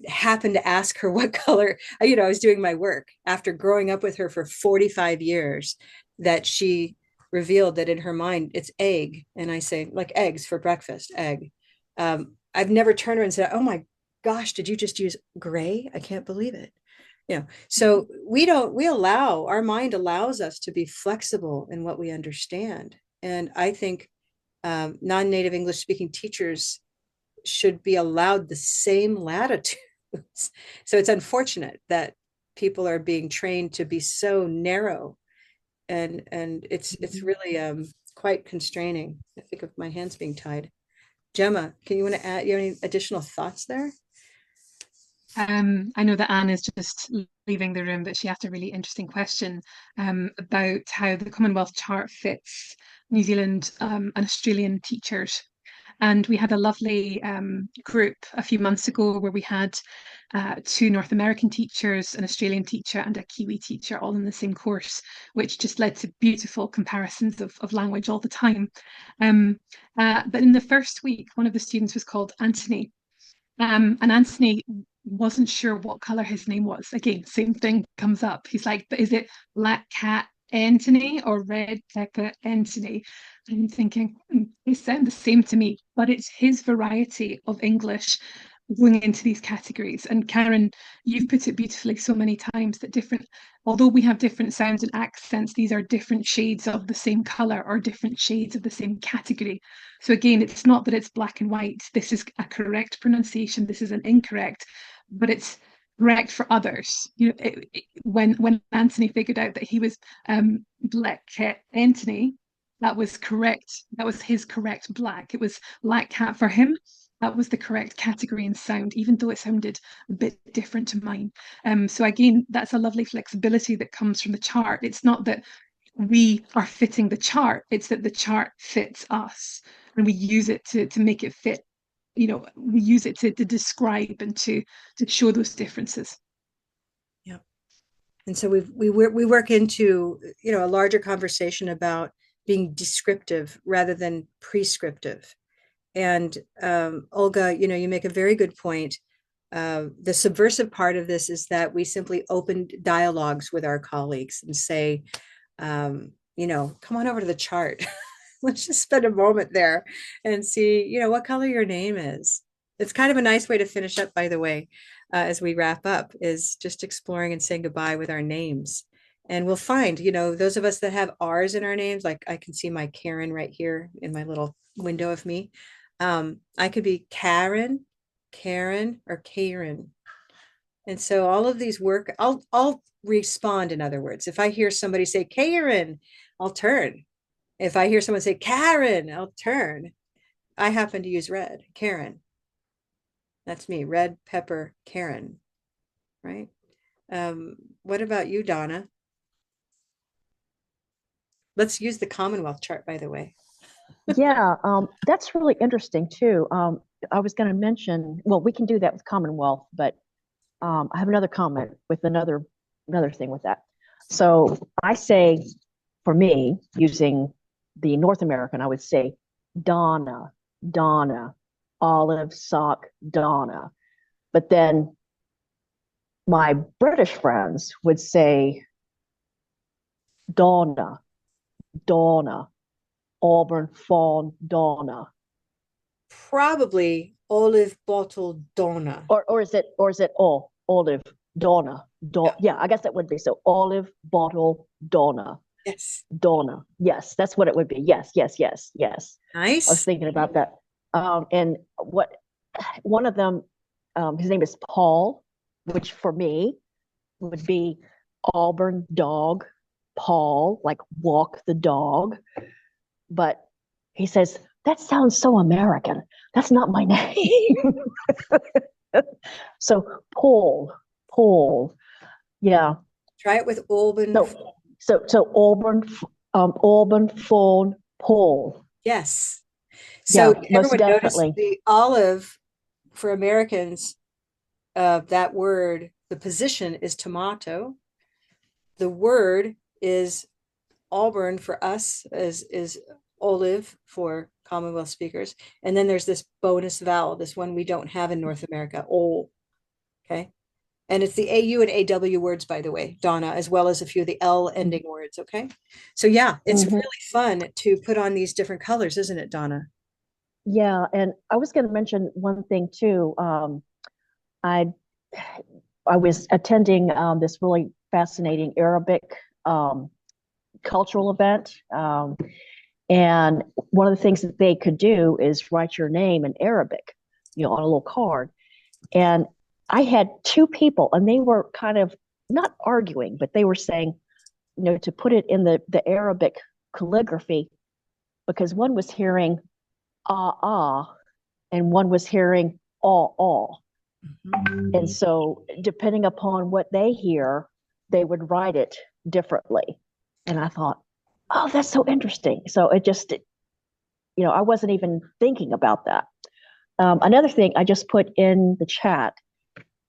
happened to ask her what color, I was doing my work after growing up with her for 45 years, that she revealed that in her mind it's egg. And I say, like eggs for breakfast, egg. I've never turned around and said, oh my gosh, did you just use gray? I can't believe it. So our mind allows us to be flexible in what we understand. And I think non-native English speaking teachers should be allowed the same latitudes. So it's unfortunate that people are being trained to be so narrow, and it's really quite constraining. I think of my hands being tied. Gemma, you want to add? You have any additional thoughts there? I know that Anne is just leaving the room, but she asked a really interesting question about how the Commonwealth chart fits New Zealand and Australian teachers. And we had a lovely group a few months ago where we had two North American teachers, an Australian teacher and a Kiwi teacher all in the same course, which just led to beautiful comparisons of language all the time. But in the first week, one of the students was called Anthony. And Anthony wasn't sure what color his name was. Again, same thing comes up. He's like, but is it Black Cat Anthony or Red Pepper Anthony? I'm thinking, they sound the same to me, but it's his variety of English going into these categories. And Karen, you've put it beautifully so many times that although we have different sounds and accents, these are different shades of the same color or different shades of the same category. So again, it's not that it's black and white. This is a correct pronunciation. This is an incorrect, but it's correct for others. When Anthony figured out that he was Black Cat Anthony, that was correct. That was his correct black. It was Black Cat for him. That was the correct category and sound, even though it sounded a bit different to mine. So again, that's a lovely flexibility that comes from the chart. It's not that we are fitting the chart, it's that the chart fits us and we use it to make it fit. We use it to describe and to show those differences. Yeah. And so we work into, a larger conversation about being descriptive rather than prescriptive. And Olga, you make a very good point. The subversive part of this is that we simply open dialogues with our colleagues and say, come on over to the chart. Let's just spend a moment there and see, what color your name is. It's kind of a nice way to finish up, by the way, as we wrap up, is just exploring and saying goodbye with our names. And we'll find, those of us that have R's in our names, like I can see my Karen right here in my little window of me. I could be Karen, or Karen. And so all of these work, I'll respond, in other words. If I hear somebody say Karen, I'll turn. If I hear someone say Karen, I'll turn. I happen to use red, Karen. That's me, red pepper Karen, right? What about you, Donna? Let's use the Commonwealth chart, by the way. Yeah, that's really interesting too. I was going to mention, well, we can do that with Commonwealth, but I have another comment with another thing with that. So I say, for me, using the North American, I would say Donna, Donna, olive sock, Donna. But then my British friends would say Donna, Donna, Auburn fawn Donna. Probably olive bottle Donna. Or is it all olive Donna? Yeah, I guess that would be so. Olive bottle Donna. Yes. Donna. Yes, that's what it would be. Yes. Nice. I was thinking about that. And one of them, his name is Paul, which for me would be Auburn dog, Paul, like walk the dog. But he says, that sounds so American. That's not my name. So Paul. Yeah. Try it with Auburn. So Auburn fawn Paul. Yes. So yeah, everyone definitely. noticed the olive for Americans, that word, the position is tomato. The word is Auburn for us, is olive for Commonwealth speakers. And then there's this bonus vowel, this one we don't have in North America, O. Okay. And it's the AU and AW words, by the way, Donna, as well as a few of the L ending words. Okay. So yeah, it's really fun to put on these different colors, isn't it, Donna? Yeah. And I was going to mention one thing too. I was attending this really fascinating Arabic cultural event. And one of the things that they could do is write your name in Arabic, on a little card. And I had two people, and they were kind of not arguing, but they were saying, to put it in the Arabic calligraphy, because one was hearing ah, and one was hearing ah. And so depending upon what they hear, they would write it differently. And I thought, oh, that's so interesting. So it just, I wasn't even thinking about that. Another thing I just put in the chat,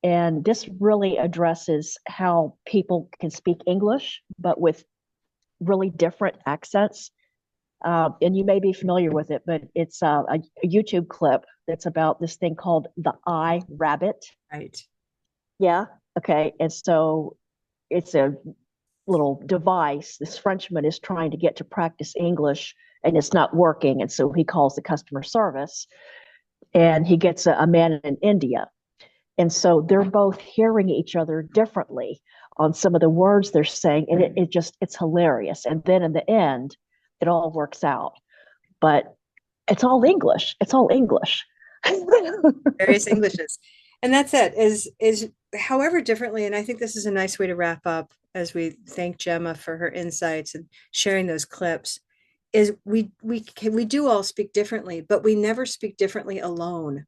and this really addresses how people can speak English, but with really different accents. And you may be familiar with it, but it's a YouTube clip that's about this thing called the I rabbit. Right. Yeah. Okay. And so it's a little device this Frenchman is trying to get to practice English, and it's not working. And so he calls the customer service, and he gets a man in India. And so they're both hearing each other differently on some of the words they're saying. And it's hilarious. And then in the end, it all works out. But it's all English. It's all English. Various Englishes. And that's it, is however differently. And I think this is a nice way to wrap up as we thank Gemma for her insights and sharing those clips, is we do all speak differently, but we never speak differently alone.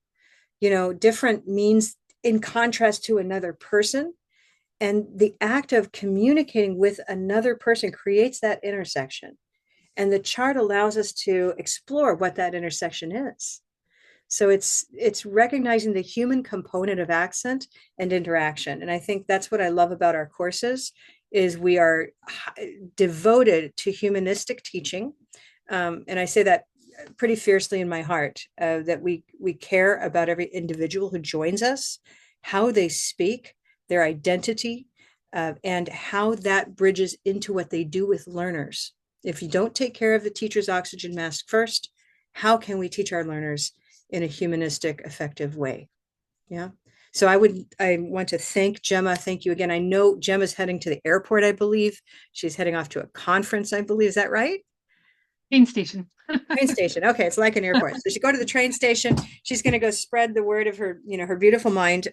Different means in contrast to another person. And the act of communicating with another person creates that intersection. And the chart allows us to explore what that intersection is. So it's recognizing the human component of accent and interaction. And I think that's what I love about our courses, is we are devoted to humanistic teaching. And I say that pretty fiercely in my heart, that we care about every individual who joins us, how they speak, their identity, and how that bridges into what they do with learners. If you don't take care of the teacher's oxygen mask first, how can we teach our learners in a humanistic, effective way? Yeah. So I want to thank Gemma. Thank you again. I know Gemma's heading to the airport, I believe. She's heading off to a conference, I believe. Is that right? Train station. Train station. Okay, it's like an airport. So she go to the train station. She's going to go spread the word of her, her beautiful mind.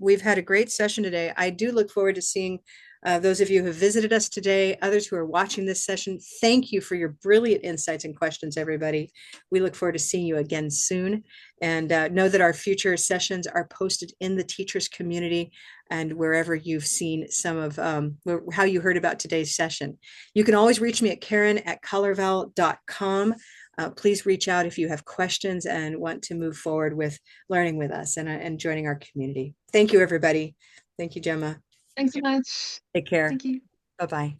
We've had a great session today. I do look forward to seeing those of you who have visited us today, others who are watching this session. Thank you for your brilliant insights and questions, everybody. We look forward to seeing you again soon. And know that our future sessions are posted in the teachers community and wherever you've seen some of how you heard about today's session. You can always reach me at karen@colorvowel.com. Please reach out if you have questions and want to move forward with learning with us and joining our community. Thank you, everybody. Thank you, Gemma. Thanks so much. Take care. Thank you. Bye-bye.